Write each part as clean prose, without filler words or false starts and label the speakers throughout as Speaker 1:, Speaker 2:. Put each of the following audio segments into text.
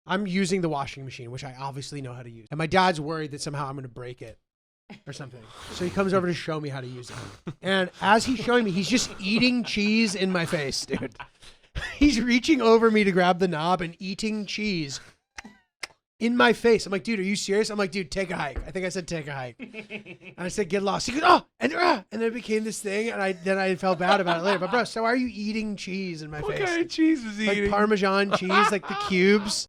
Speaker 1: I'm using the washing machine, which I obviously know how to use. And my dad's worried that somehow I'm going to break it or something. So he comes over to show me how to use it. And as he's showing me, he's just eating cheese in my face, dude. He's reaching over me to grab the knob and eating cheese in my face. I'm like, dude, are you serious? I'm like, dude, take a hike. I think I said take a hike. And I said, get lost. He goes, oh, and then it became this thing. And I felt bad about it later. But bro, so why are you eating cheese in my face?
Speaker 2: What kind of cheese is he
Speaker 1: Like
Speaker 2: eating?
Speaker 1: Parmesan cheese, like the cubes.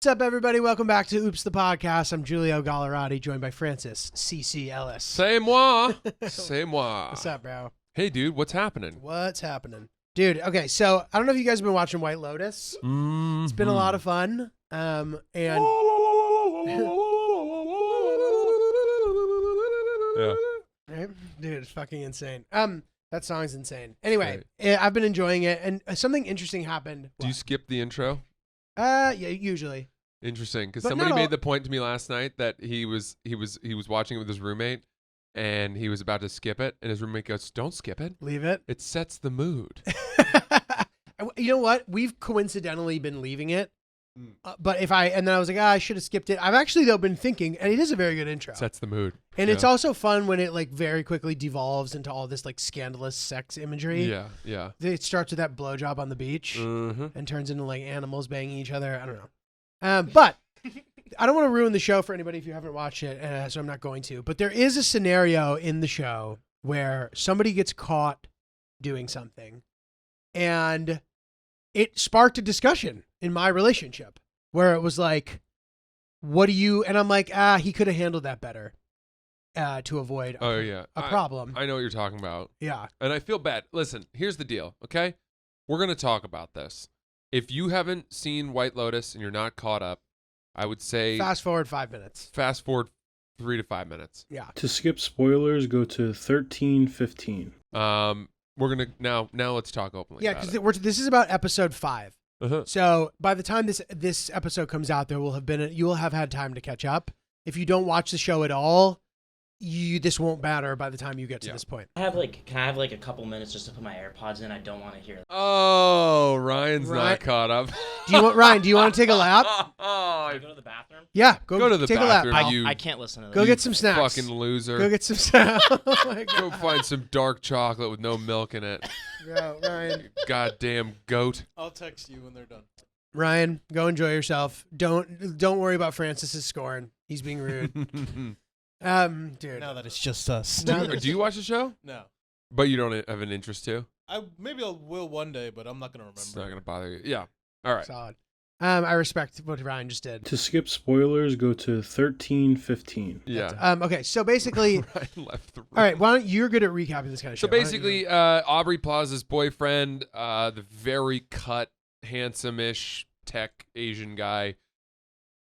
Speaker 1: What's up, everybody? Welcome back to Oops the Podcast. I'm Giulio Gallerati, joined by Francis C.C. Ellis.
Speaker 2: C'est moi. C'est moi.
Speaker 1: What's up, bro?
Speaker 2: Hey, dude, what's happening?
Speaker 1: What's happening? Dude, okay, so I don't know if you guys have been watching White Lotus.
Speaker 2: Mm-hmm.
Speaker 1: It's been a lot of fun. And
Speaker 2: Yeah.
Speaker 1: right? Dude, it's fucking insane. That song's insane. Anyway, I've been enjoying it, and something interesting happened.
Speaker 2: Do you skip the intro?
Speaker 1: Yeah, usually.
Speaker 2: Interesting, because
Speaker 1: But
Speaker 2: somebody
Speaker 1: not
Speaker 2: made
Speaker 1: all-
Speaker 2: the point to me last night that he was watching it with his roommate, and he was about to skip it, and his roommate goes, "Don't skip it.
Speaker 1: Leave it.
Speaker 2: It sets the mood."
Speaker 1: You know what? We've coincidentally been leaving it. But and then I was like, I should have skipped it. I've actually, though, been thinking, and it is a very good intro.
Speaker 2: Sets the mood.
Speaker 1: And
Speaker 2: Yeah.
Speaker 1: it's also fun when it like very quickly devolves into all this like scandalous sex imagery.
Speaker 2: Yeah.
Speaker 1: It starts with that blowjob on the beach
Speaker 2: Mm-hmm.
Speaker 1: and turns into like animals banging each other. I don't know. But I don't want to ruin the show for anybody if you haven't watched it, so I'm not going to. But there is a scenario in the show where somebody gets caught doing something, and it sparked a discussion in my relationship where it was like, what do you, and I'm like, he could have handled that better to avoid a problem.
Speaker 2: I know what you're talking about.
Speaker 1: Yeah.
Speaker 2: And I feel bad. Listen, here's the deal, okay? We're going to talk about this. If you haven't seen White Lotus and you're not caught up, I would say
Speaker 1: Fast forward 5 minutes.
Speaker 2: fast forward 3 to 5 minutes.
Speaker 1: Yeah.
Speaker 3: To skip spoilers, go to 13:15.
Speaker 2: We're going to now let's talk openly.
Speaker 1: Yeah,
Speaker 2: about
Speaker 1: because this is about episode 5.
Speaker 2: Uh-huh.
Speaker 1: So by the time this episode comes out, you will have had time to catch up. If you don't watch the show at all, this won't matter by the time you get to this point.
Speaker 4: Can I have a couple minutes just to put my AirPods in? I don't want to hear that.
Speaker 2: Oh, Ryan's not caught up.
Speaker 1: Ryan, do you want to take a lap?
Speaker 4: Can I go to the bathroom?
Speaker 1: Yeah,
Speaker 2: Go to the
Speaker 1: take
Speaker 2: bathroom.
Speaker 1: a lap.
Speaker 2: You
Speaker 4: I can't listen to this.
Speaker 1: Go get some snacks.
Speaker 2: fucking loser.
Speaker 1: Go get some snacks. Oh my God.
Speaker 2: Go find some dark chocolate with no milk in it.
Speaker 1: Go, Ryan.
Speaker 2: Goddamn goat.
Speaker 5: I'll text you when they're done.
Speaker 1: Ryan, go enjoy yourself. Don't worry about Francis's scoring. He's being rude. Dude.
Speaker 5: Now that it's just us.
Speaker 2: Do you watch the show?
Speaker 5: No.
Speaker 2: But you don't have an interest to?
Speaker 5: Maybe I will one day, but I'm not gonna remember.
Speaker 2: It's not going to bother you. Yeah. All right.
Speaker 1: Solid. I respect what Ryan just did.
Speaker 3: To skip spoilers, go to 13:15.
Speaker 2: Yeah.
Speaker 1: Okay, so basically,
Speaker 2: Ryan left the room.
Speaker 1: all right. Why don't you're good at recapping this kind of
Speaker 2: So
Speaker 1: shit? Why don't
Speaker 2: basically, Aubrey Plaza's boyfriend, the very cut, handsome-ish tech Asian guy,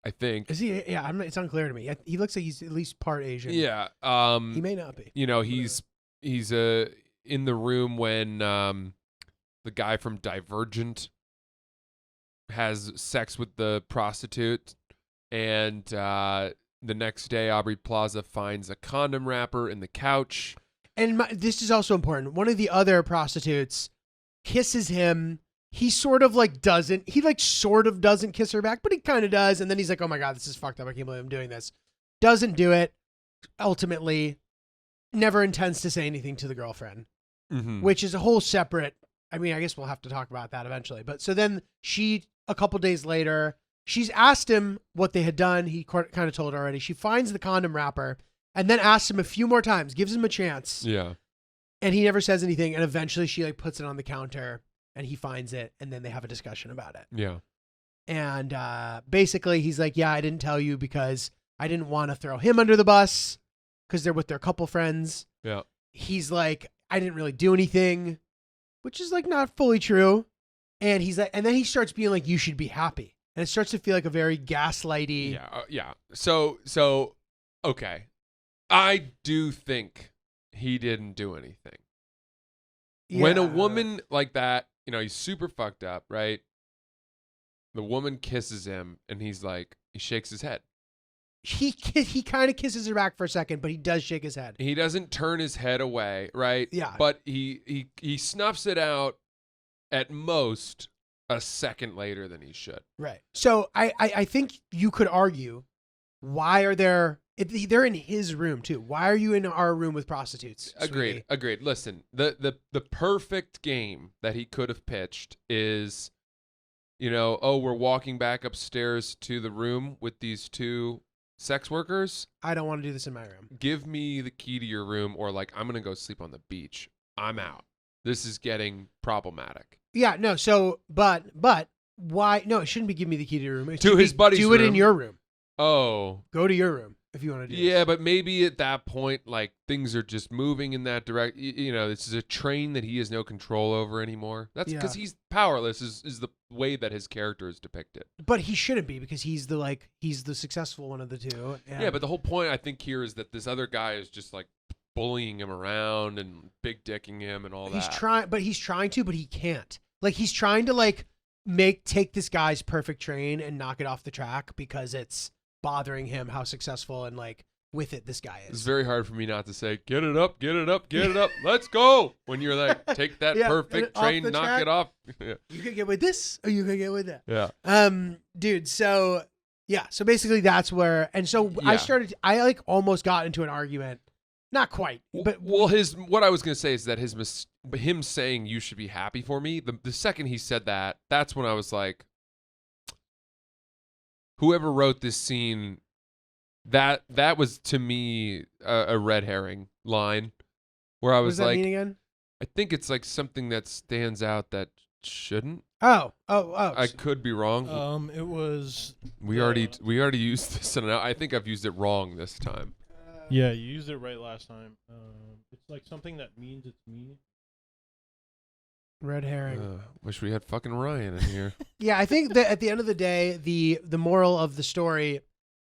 Speaker 2: I think.
Speaker 1: is he? Yeah, it's unclear to me. He looks like he's at least part Asian.
Speaker 2: Yeah.
Speaker 1: He may not be.
Speaker 2: You know, he's in the room when the guy from Divergent has sex with the prostitute, and the next day Aubrey Plaza finds a condom wrapper in the couch.
Speaker 1: And this is also important. One of the other prostitutes kisses him. He sort of doesn't kiss her back, but he kind of does. And then he's like, oh my God, this is fucked up. I can't believe I'm doing this. Doesn't do it. Ultimately, never intends to say anything to the girlfriend, which is a whole separate, I mean, I guess we'll have to talk about that eventually. But so then a couple days later, she's asked him what they had done. He kind of told her already. She finds the condom wrapper and then asks him a few more times, gives him a chance.
Speaker 2: Yeah.
Speaker 1: And he never says anything. And eventually she puts it on the counter and he finds it. And then they have a discussion about it.
Speaker 2: Yeah.
Speaker 1: And basically he's like, yeah, I didn't tell you because I didn't want to throw him under the bus because they're with their couple friends.
Speaker 2: Yeah.
Speaker 1: He's like, I didn't really do anything, which is not fully true. And he's like, and then he starts being like, you should be happy. And it starts to feel like a very gaslighty.
Speaker 2: Yeah. Yeah. So, okay. I do think he didn't do anything. When a
Speaker 1: Yeah.
Speaker 2: woman like that, he's super fucked up, right? The woman kisses him, and he shakes his head.
Speaker 1: He kind of kisses her back for a second, but he does shake his head.
Speaker 2: He doesn't turn his head away, right?
Speaker 1: Yeah.
Speaker 2: But he snuffs it out at most a second later than he should.
Speaker 1: Right. So I think you could argue, why are they're in his room too? Why are you in our room with prostitutes? Sweetie?
Speaker 2: Agreed. Listen, the perfect game that he could have pitched is, we're walking back upstairs to the room with these two sex workers.
Speaker 1: I don't want to do this in my room.
Speaker 2: Give me the key to your room, or I'm going to go sleep on the beach. I'm out. This is getting problematic.
Speaker 1: Yeah, no, so, but why? No, it shouldn't be give me the key to your room. It
Speaker 2: To
Speaker 1: should
Speaker 2: his
Speaker 1: be,
Speaker 2: buddy's
Speaker 1: do it in
Speaker 2: room.
Speaker 1: your room.
Speaker 2: Oh.
Speaker 1: Go to your room if you want to do
Speaker 2: Yeah,
Speaker 1: this.
Speaker 2: but maybe at that point, things are just moving in that direct. This is a train that he has no control over anymore. That's because he's powerless. Is the way that his character is depicted.
Speaker 1: But he shouldn't be, because he's the successful one of the two.
Speaker 2: Yeah, but the whole point I think here is that this other guy is just bullying him around and big dicking him and all that.
Speaker 1: He's trying to, but he can't. He's trying to take this guy's perfect train and knock it off the track because it's bothering him how successful and with it this guy is.
Speaker 2: It's very hard for me not to say, get it up, let's go. When you're take that perfect
Speaker 1: off
Speaker 2: train,
Speaker 1: the
Speaker 2: knock
Speaker 1: track.
Speaker 2: it off. Yeah.
Speaker 1: You could get with this, or you could get with that.
Speaker 2: Yeah.
Speaker 1: Dude. So yeah. So basically, that's where. And so
Speaker 2: Yeah.
Speaker 1: I almost got into an argument. Not quite, but
Speaker 2: What I was gonna say is that him saying you should be happy for me. The second he said that, that's when I was like, whoever wrote this scene, that was to me a red herring line, where I
Speaker 1: what
Speaker 2: was
Speaker 1: does that
Speaker 2: like,
Speaker 1: mean again?
Speaker 2: I think it's something that stands out that shouldn't.
Speaker 1: Oh.
Speaker 2: I could be wrong.
Speaker 5: It was.
Speaker 2: We already used this, and I think I've used it wrong this time.
Speaker 3: Yeah, you used it right last time. It's something that means its meaning.
Speaker 1: Red herring.
Speaker 2: Wish we had fucking Ryan in here.
Speaker 1: Yeah, I think that at the end of the day, the moral of the story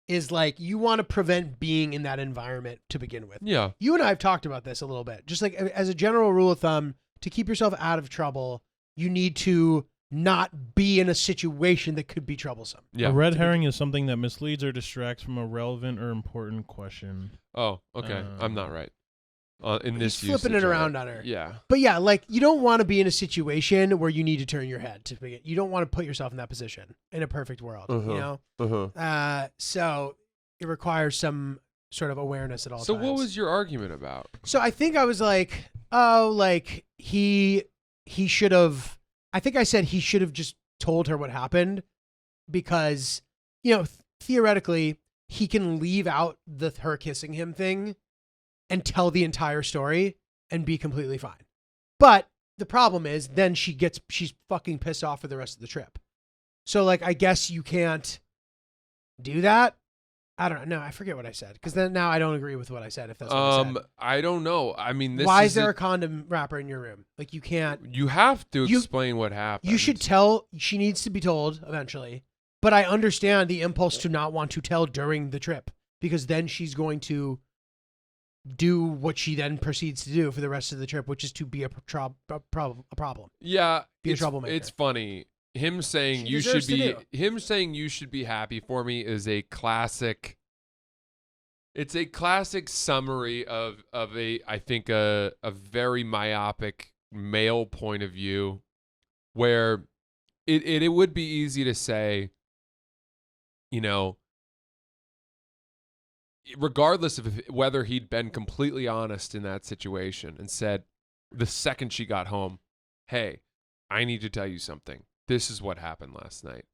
Speaker 1: is you want to prevent being in that environment to begin with.
Speaker 2: Yeah.
Speaker 1: You and I have talked about this a little bit. Just as a general rule of thumb, to keep yourself out of trouble, you need to not be in a situation that could be troublesome.
Speaker 2: Yeah.
Speaker 3: A red herring is something that misleads or distracts from a relevant or important question.
Speaker 2: Oh, okay. I'm not right. In this
Speaker 1: He's flipping
Speaker 2: usage
Speaker 1: it
Speaker 2: of
Speaker 1: around on her.
Speaker 2: Yeah.
Speaker 1: But yeah, you don't want to be in a situation where you need to turn your head to begin. You don't want to put yourself in that position in a perfect world, so it requires some sort of awareness at all
Speaker 2: So
Speaker 1: times.
Speaker 2: what was your argument about?
Speaker 1: So I think I was he should have, I think I said he should have just told her what happened, because, theoretically he can leave out her kissing him thing and tell the entire story and be completely fine. But the problem is then she's fucking pissed off for the rest of the trip. So I guess you can't do that. I don't know. No, I forget what I said, because then now I don't agree with what I said. If that's what I said.
Speaker 2: I don't know. I mean,
Speaker 1: Why is there a condom wrapper in your room? You can't.
Speaker 2: You have to explain what happened.
Speaker 1: You should tell. She needs to be told eventually. But I understand the impulse to not want to tell during the trip, because then she's going to do what she then proceeds to do for the rest of the trip, which is to be a problem.
Speaker 2: Yeah,
Speaker 1: Be a troublemaker.
Speaker 2: It's funny. Him saying
Speaker 1: She deserves to do.
Speaker 2: him saying you should be happy for me is a classic. It's a classic summary of I think a very myopic male point of view, where it would be easy to say, regardless of whether he'd been completely honest in that situation and said the second she got home, hey, I need to tell you something. This is what happened last night.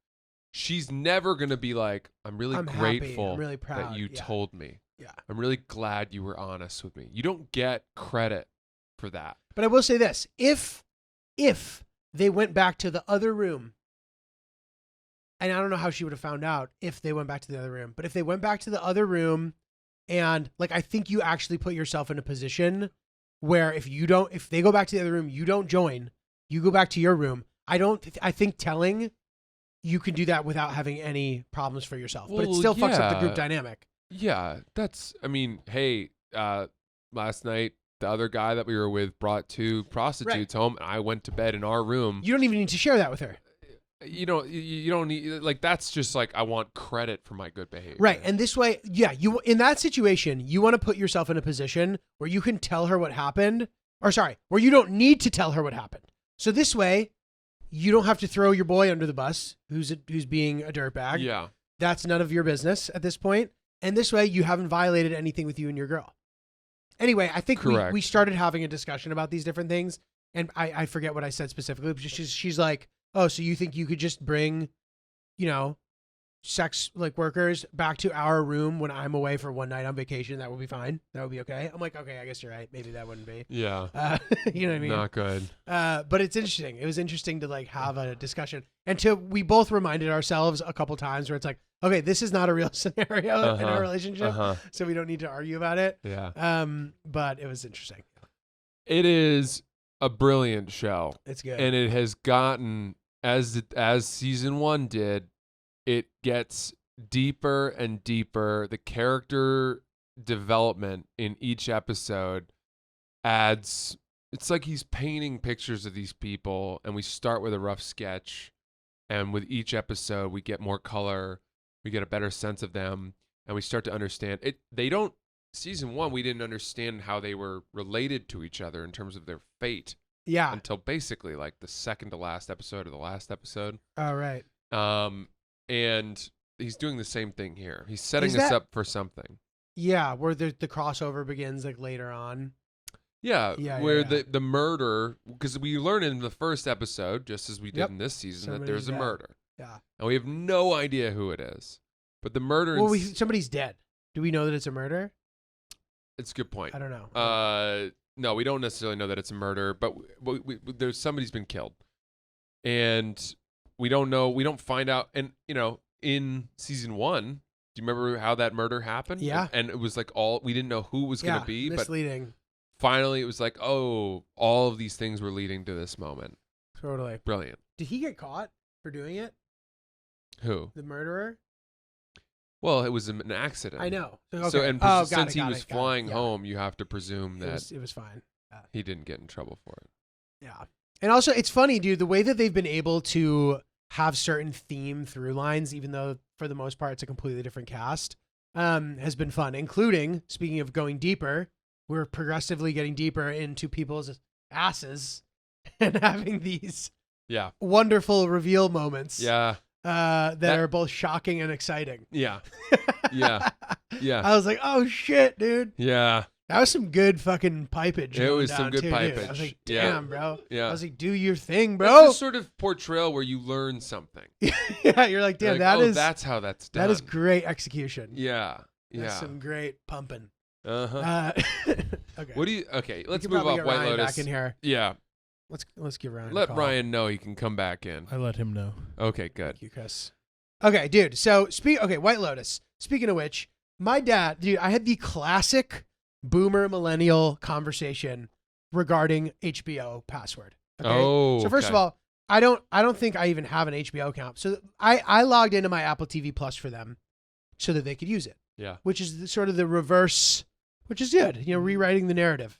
Speaker 2: She's never going to be like, I'm really grateful
Speaker 1: happy. I'm really proud.
Speaker 2: that you told me.
Speaker 1: Yeah.
Speaker 2: I'm really glad you were honest with me. You don't get credit for that.
Speaker 1: But I will say this. If they went back to the other room, and I don't know how she would have found out if they went back to the other room, but if they went back to the other room and I think you actually put yourself in a position where if they go back to the other room, you don't join, you go back to your room. I think telling, you can do that without having any problems for yourself, but it still fucks up the group dynamic.
Speaker 2: Yeah, hey, last night the other guy that we were with brought 2 prostitutes home, and I went to bed in our room.
Speaker 1: You don't even need to share that with her.
Speaker 2: You don't need, like, that's just like, I want credit for my good behavior.
Speaker 1: Right. And this way, yeah, you in that situation, you want to put yourself in a position where you can tell her what happened, where you don't need to tell her what happened. So this way, you don't have to throw your boy under the bus who's being a dirtbag.
Speaker 2: Yeah.
Speaker 1: That's none of your business at this point. And this way, you haven't violated anything with you and your girl. Anyway, I think we started having a discussion about these different things, and I forget what I said specifically, but she's like, oh, so you think you could just bring, sex like workers back to our room when I'm away for one night on vacation? That would be fine. That would be okay. I'm like, okay, I guess you're right. Maybe that wouldn't be.
Speaker 2: Yeah.
Speaker 1: You know what I mean?
Speaker 2: Not good.
Speaker 1: But it's interesting. It was interesting to like have a discussion, and we both reminded ourselves a couple times where it's like, okay, this is not a real scenario in our relationship, so we don't need to argue about it.
Speaker 2: Yeah.
Speaker 1: But it was interesting.
Speaker 2: It is a brilliant show.
Speaker 1: It's good.
Speaker 2: And it has gotten, as season 1 did, it gets deeper and deeper. The character development in each episode adds, it's like he's painting pictures of these people, and we start with a rough sketch, and with each episode we get more color, we get a better sense of them, and we start to understand it. Season 1, we didn't understand how they were related to each other in terms of their fate.
Speaker 1: Yeah.
Speaker 2: Until basically like the second to last episode or the last episode.
Speaker 1: Oh, right.
Speaker 2: And he's doing the same thing here. He's setting us up for something.
Speaker 1: Yeah, where the crossover begins like later on.
Speaker 2: Yeah, where the murder, because we learn in the first episode, just as we did in this season, that there's a murder.
Speaker 1: Yeah.
Speaker 2: And we have no idea who it is. But the murder...
Speaker 1: Well, somebody's dead. Do we know that it's a murder?
Speaker 2: It's a good point.
Speaker 1: I don't know.
Speaker 2: No, we don't necessarily know that it's a murder, but there's somebody's been killed. And we don't know, we don't find out. And, in season 1, do you remember how that murder happened?
Speaker 1: Yeah.
Speaker 2: And it was like we didn't know who it was going to be.
Speaker 1: Misleading.
Speaker 2: But finally, it was like, oh, all of these things were leading to this moment.
Speaker 1: Totally.
Speaker 2: Brilliant.
Speaker 1: Did he get caught for doing it?
Speaker 2: Who?
Speaker 1: The murderer?
Speaker 2: Well, it was an accident.
Speaker 1: I know.
Speaker 2: Okay. Since he was flying home, you have to presume that
Speaker 1: it was fine.
Speaker 2: He didn't get in trouble for it.
Speaker 1: Yeah. And also, it's funny, dude, the way that they've been able to have certain theme through lines, even though for the most part it's a completely different cast, has been fun. Including, speaking of going deeper, we're progressively getting deeper into people's asses and having these wonderful reveal moments.
Speaker 2: Yeah.
Speaker 1: That are both shocking and exciting.
Speaker 2: Yeah. Yeah. Yeah.
Speaker 1: I was like, oh shit, dude.
Speaker 2: Yeah.
Speaker 1: That was some good fucking pipage.
Speaker 2: It was some good pipage.
Speaker 1: Dude. I was like, damn, bro.
Speaker 2: Yeah.
Speaker 1: I was like, do your thing, bro.
Speaker 2: It's a sort of portrayal where you learn something.
Speaker 1: Yeah, you're like, damn,
Speaker 2: that's how that's done.
Speaker 1: That is great execution.
Speaker 2: Yeah. Yeah.
Speaker 1: That's some great pumping.
Speaker 2: Uh-huh.
Speaker 1: Okay.
Speaker 2: Okay, let's move off White Lotus.
Speaker 1: Back in here.
Speaker 2: Yeah.
Speaker 1: Let's give Ryan
Speaker 2: Let
Speaker 1: a call.
Speaker 2: Ryan know he can come back in.
Speaker 3: I let him know.
Speaker 2: Okay, good.
Speaker 1: Thank you, Chris. Okay, dude. So White Lotus. Speaking of which, my dad, dude, I had the classic boomer millennial conversation regarding HBO password. Okay?
Speaker 2: Oh.
Speaker 1: So first of all, I don't think I even have an HBO account. So I logged into my Apple TV Plus for them so that they could use it.
Speaker 2: Yeah.
Speaker 1: Which is sort of the reverse, which is good, rewriting the narrative.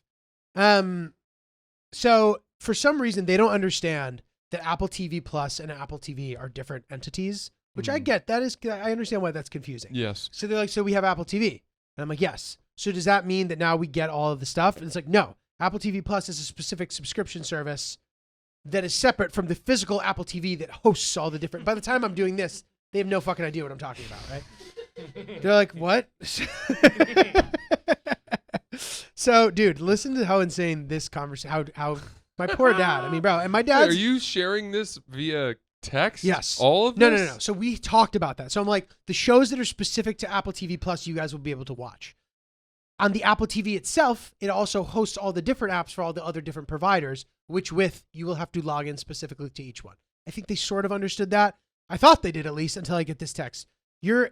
Speaker 1: So for some reason, they don't understand that Apple TV Plus and Apple TV are different entities, which I get. I understand why that's confusing.
Speaker 2: Yes.
Speaker 1: So they're like, so we have Apple TV. And I'm like, yes. So does that mean that now we get all of the stuff? And it's like, no. Apple TV Plus is a specific subscription service that is separate from the physical Apple TV that hosts all the different... By the time I'm doing this, they have no fucking idea what I'm talking about, right? They're like, what? So, dude, listen to how insane this conversation... How my poor dad... I mean, bro, and my dad's...
Speaker 2: Are you sharing this via text?
Speaker 1: Yes.
Speaker 2: All of this?
Speaker 1: No. So we talked about that. So I'm like, the shows that are specific to Apple TV Plus, you guys will be able to watch. On the Apple TV itself, it also hosts all the different apps for all the other different providers, which you will have to log in specifically to each one. I think they sort of understood that. I thought they did at least until I get this text. Your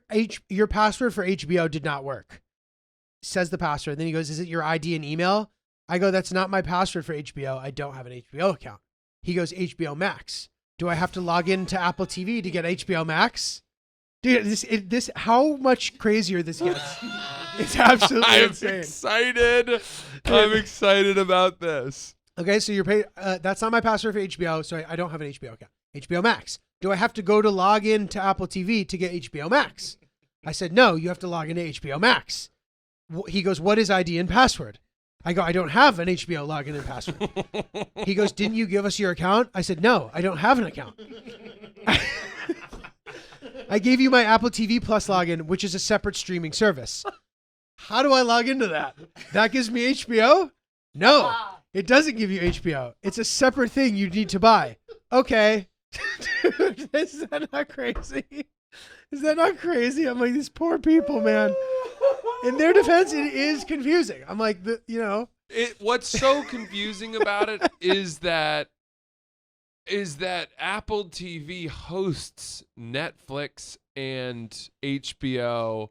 Speaker 1: password for HBO did not work. Says the password. Then he goes, is it your ID and email? I go, that's not my password for HBO. I don't have an HBO account. He goes, HBO Max. Do I have to log into Apple TV to get HBO Max? Dude, this how much crazier this gets. It's absolutely
Speaker 2: I'm
Speaker 1: insane.
Speaker 2: excited. I'm excited about this.
Speaker 1: Okay, so you're paid. That's not my password for HBO, so I don't have an HBO account. HBO Max. Do I have to go to log in to Apple TV to get HBO Max? I said, no, you have to log into HBO Max. He goes, what is ID and password? I go, I don't have an HBO login and password. He goes, didn't you give us your account? I said, no, I don't have an account. I gave you my Apple TV Plus login, which is a separate streaming service. How do I log into that? That gives me HBO? No, it doesn't give you HBO. It's a separate thing you need to buy. Okay. Dude, is that not crazy? Is that not crazy? I'm like, these poor people, man. In their defense, it is confusing. I'm like,
Speaker 2: What's so confusing about it is that Apple TV hosts Netflix and HBO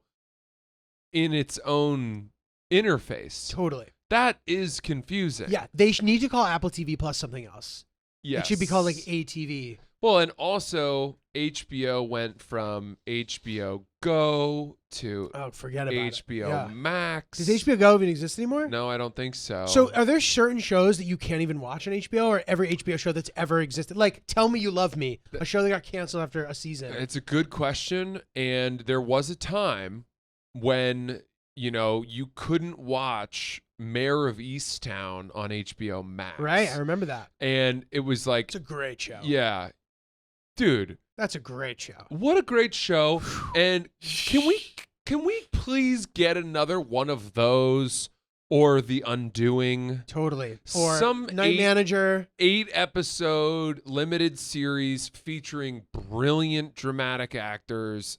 Speaker 2: in its own interface.
Speaker 1: Totally.
Speaker 2: That is confusing.
Speaker 1: Yeah, they need to call Apple TV Plus something else.
Speaker 2: Yes.
Speaker 1: It should be called like ATV.
Speaker 2: Well, and also HBO went from HBO Go to
Speaker 1: Forget about
Speaker 2: HBO
Speaker 1: it. Yeah.
Speaker 2: Max.
Speaker 1: Does HBO Go even exist anymore?
Speaker 2: No, I don't think so.
Speaker 1: So are there certain shows that you can't even watch on HBO, or every HBO show that's ever existed? Like Tell Me You Love Me, a show that got canceled after a season.
Speaker 2: It's a good question, and there was a time when, you couldn't watch Mayor of Easttown on HBO Max.
Speaker 1: Right, I remember that.
Speaker 2: And it was like,
Speaker 1: It's a great show.
Speaker 2: yeah. Dude,
Speaker 1: That's a great show.
Speaker 2: what a great show. And can we please get another one of those, or The Undoing?
Speaker 1: Totally. Or
Speaker 2: Some
Speaker 1: Night Manager.
Speaker 2: 8-episode limited series featuring brilliant dramatic actors.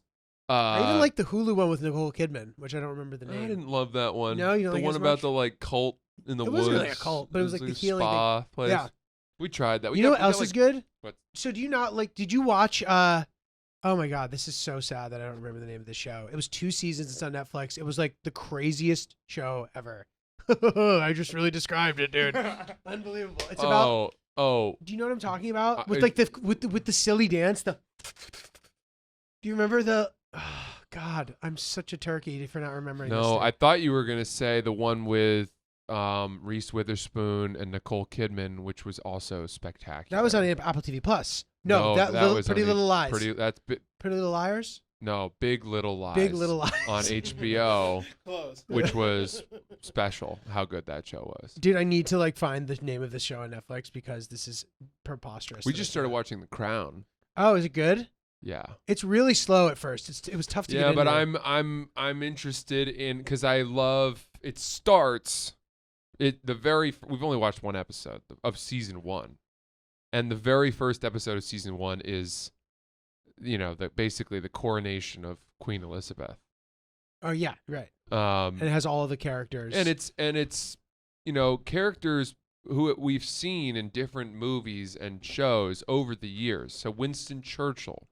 Speaker 1: I even like the Hulu one with Nicole Kidman, which I don't remember the name.
Speaker 2: I didn't love that one.
Speaker 1: No, you don't
Speaker 2: the
Speaker 1: like it
Speaker 2: one
Speaker 1: as
Speaker 2: about
Speaker 1: much?
Speaker 2: the like cult in the
Speaker 1: It
Speaker 2: woods.
Speaker 1: wasn't really a cult, but it was like the healing
Speaker 2: spa place.
Speaker 1: Yeah.
Speaker 2: We tried that.
Speaker 1: You know what else is good?
Speaker 2: What?
Speaker 1: So do you not like? Did you watch? Oh my God, this is so sad that I don't remember the name of the show. It was 2 seasons. It's on Netflix. It was like the craziest show ever. I just really described it, dude. Unbelievable. It's about.
Speaker 2: Oh.
Speaker 1: Do you know what I'm talking about? With
Speaker 2: I-
Speaker 1: like with the silly dance. Do you remember the? Oh, God, I'm such a turkey for not remembering. this
Speaker 2: No,
Speaker 1: thing.
Speaker 2: I thought you were gonna say the one with Reese Witherspoon and Nicole Kidman, which was also spectacular.
Speaker 1: That was on Apple TV Plus. No, that
Speaker 2: was
Speaker 1: Pretty
Speaker 2: on
Speaker 1: Little Lies.
Speaker 2: Pretty
Speaker 1: Little Liars.
Speaker 2: No, Big Little Lies.
Speaker 1: Big Little Lies
Speaker 2: on HBO,
Speaker 5: Close.
Speaker 2: which was special. How good that show was.
Speaker 1: Dude, I need to like find the name of this show on Netflix because this is preposterous.
Speaker 2: We
Speaker 1: that
Speaker 2: just
Speaker 1: I
Speaker 2: started
Speaker 1: can't.
Speaker 2: watching The Crown.
Speaker 1: Oh, is it good?
Speaker 2: Yeah.
Speaker 1: It's really slow at first. It was tough to get
Speaker 2: Yeah,
Speaker 1: into.
Speaker 2: but I'm interested in, because I love it. Starts we've only watched one episode of season 1, and the very first episode of season 1 is basically the coronation of Queen Elizabeth.
Speaker 1: Oh yeah, right.
Speaker 2: And
Speaker 1: And it has all of the characters.
Speaker 2: and it's characters who we've seen in different movies and shows over the years. So Winston Churchill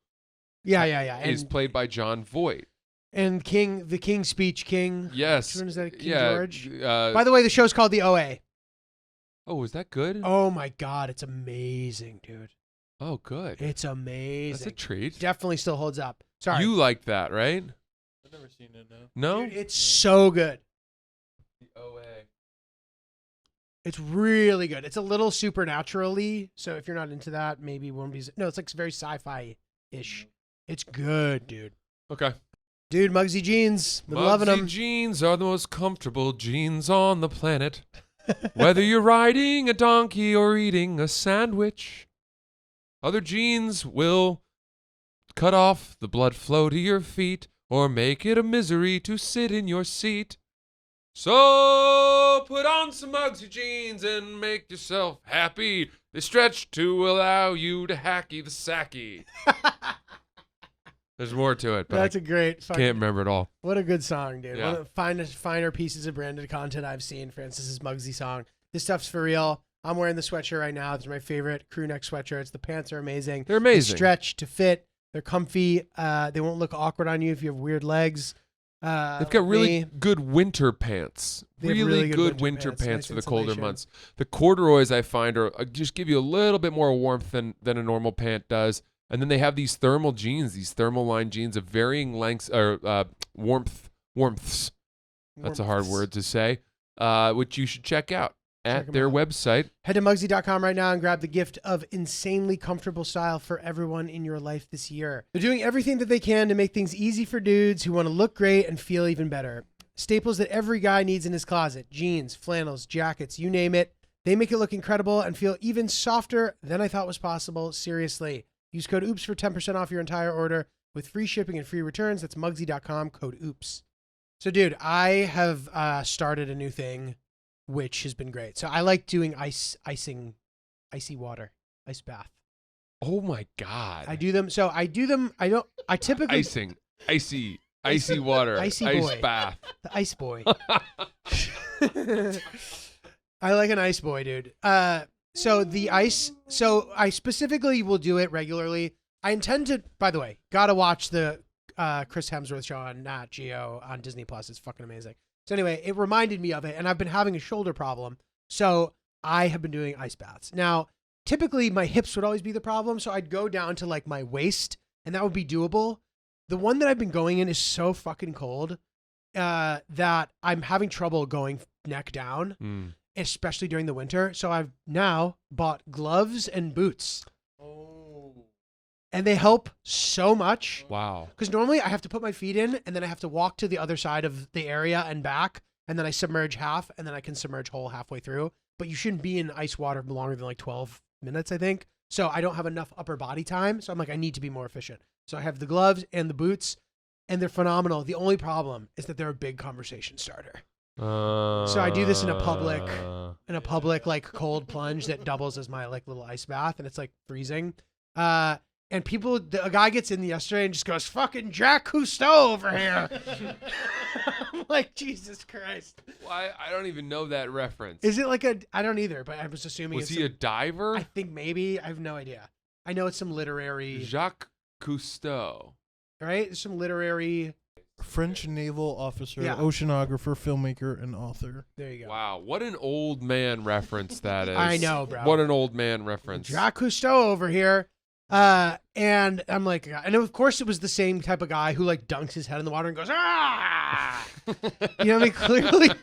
Speaker 1: yeah.
Speaker 2: is
Speaker 1: And,
Speaker 2: played by John Voight.
Speaker 1: and the King's Speech King.
Speaker 2: Yes.
Speaker 1: Which one is that? King
Speaker 2: yeah.
Speaker 1: George. By the way, the show's called The OA.
Speaker 2: Oh, is that good?
Speaker 1: Oh my God, it's amazing, dude.
Speaker 2: Oh, good.
Speaker 1: It's amazing.
Speaker 2: That's a treat.
Speaker 1: Definitely still holds up. Sorry.
Speaker 2: You liked that, right?
Speaker 5: I've never seen it. No.
Speaker 2: No?
Speaker 1: Dude, it's so good.
Speaker 2: The OA.
Speaker 1: It's really good. It's a little supernaturally, so if you're not into that, maybe it won't be. No, it's like very sci-fi-ish. It's good, dude.
Speaker 2: Okay.
Speaker 1: Dude, Mugsy jeans. Been loving
Speaker 2: Mugsy
Speaker 1: them.
Speaker 2: jeans are the most comfortable jeans on the planet. Whether you're riding a donkey or eating a sandwich, other jeans will cut off the blood flow to your feet or make it a misery to sit in your seat. So put on some Mugsy jeans and make yourself happy. They stretch to allow you to hacky the sacky. There's more to it, but
Speaker 1: That's
Speaker 2: I
Speaker 1: a great fucking.
Speaker 2: can't remember it all.
Speaker 1: What a good song, dude.
Speaker 2: Yeah.
Speaker 1: One of the finer pieces of branded content I've seen. Francis's Mugsy song. This stuff's for real. I'm wearing the sweatshirt right now. It's my favorite crew neck sweatshirts. The pants are amazing.
Speaker 2: They're
Speaker 1: They
Speaker 2: amazing.
Speaker 1: stretch to fit. They're comfy. They won't look awkward on you if you have weird legs.
Speaker 2: They've got really good winter pants.
Speaker 1: They have
Speaker 2: Really
Speaker 1: really good
Speaker 2: good
Speaker 1: winter
Speaker 2: winter
Speaker 1: pants,
Speaker 2: pants
Speaker 1: nice
Speaker 2: for the colder
Speaker 1: insulation.
Speaker 2: months. The corduroys I find are just give you a little bit more warmth than a normal pant does, And then they have these thermal jeans, these thermal line jeans of varying lengths or warmths. That's a hard word to say, which you should check out
Speaker 1: Check
Speaker 2: at
Speaker 1: 'em
Speaker 2: their
Speaker 1: out.
Speaker 2: website.
Speaker 1: Head to Mugsy.com right now and grab the gift of insanely comfortable style for everyone in your life this year. They're doing everything that they can to make things easy for dudes who want to look great and feel even better. Staples that every guy needs in his closet, jeans, flannels, jackets, you name it. They make it look incredible and feel even softer than I thought was possible. Seriously. Use code OOPS for 10% off your entire order with free shipping and free returns. That's Mugsy.com, code OOPS. So, dude, I have started a new thing, which has been great. So I like doing icy water, ice bath.
Speaker 2: Oh my God.
Speaker 1: I do them. I typically,
Speaker 2: Icy water,
Speaker 1: Icy
Speaker 2: ice
Speaker 1: boy.
Speaker 2: bath.
Speaker 1: the ice boy. I like an ice boy, dude. So I specifically will do it regularly. I intend to, by the way, gotta watch the Chris Hemsworth show on Nat Geo on Disney Plus. It's fucking amazing. So anyway, it reminded me of it, and I've been having a shoulder problem. So I have been doing ice baths. Now, typically my hips would always be the problem. So I'd go down to like my waist, and that would be doable. The one that I've been going in is so fucking cold that I'm having trouble going neck down, especially during the winter. So I've now bought gloves and boots.
Speaker 5: Oh.
Speaker 1: And they help so much.
Speaker 2: Wow.
Speaker 1: Because normally I have to put my feet in, and then I have to walk to the other side of the area and back, and then I submerge half, and then I can submerge whole halfway through. But you shouldn't be in ice water longer than like 12 minutes, I think. So I don't have enough upper body time. So I'm like, I need to be more efficient. So I have the gloves and the boots, and they're phenomenal. The only problem is that they're a big conversation starter. So I do this in a public like cold plunge that doubles as my like little ice bath, and it's like freezing. And a guy gets in yesterday and just goes, "Fucking Jack Cousteau over here." I'm like, Jesus Christ.
Speaker 2: Why? I don't even know that reference.
Speaker 1: Is it like I don't either, but I was assuming
Speaker 2: Was
Speaker 1: it's
Speaker 2: he a diver?
Speaker 1: I think maybe. I have no idea. I know it's some literary,
Speaker 2: Jacques Cousteau.
Speaker 1: right? It's some literary.
Speaker 5: French naval officer,
Speaker 1: Yeah.
Speaker 5: oceanographer, filmmaker, and author.
Speaker 1: There you go.
Speaker 2: Wow, what an old man reference that is.
Speaker 1: I know, bro.
Speaker 2: What an old man reference.
Speaker 1: Jacques Cousteau over here. And I'm like, and of course it was the same type of guy who like dunks his head in the water and goes, "Ah!" You know what I mean?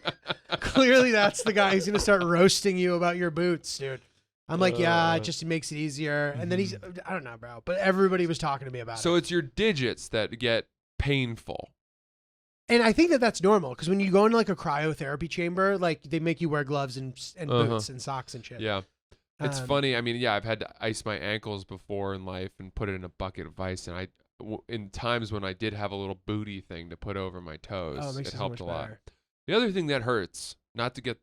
Speaker 1: Clearly that's the guy who's going to start roasting you about your boots, dude. I'm like, yeah, it just makes it easier. And then I don't know, bro, but everybody was talking to me about it.
Speaker 2: So it's your digits that get painful.
Speaker 1: And I think that that's normal because when you go into like a cryotherapy chamber, like they make you wear gloves and boots and socks and shit.
Speaker 2: Yeah. It's
Speaker 1: Um,
Speaker 2: funny. I mean, yeah, I've had to ice my ankles before in life and put it in a bucket of ice. And in times when I did have a little booty thing to put over my toes,
Speaker 1: Oh, it makes
Speaker 2: it
Speaker 1: it so
Speaker 2: helped
Speaker 1: much
Speaker 2: a lot.
Speaker 1: better.
Speaker 2: The other thing that hurts, not to get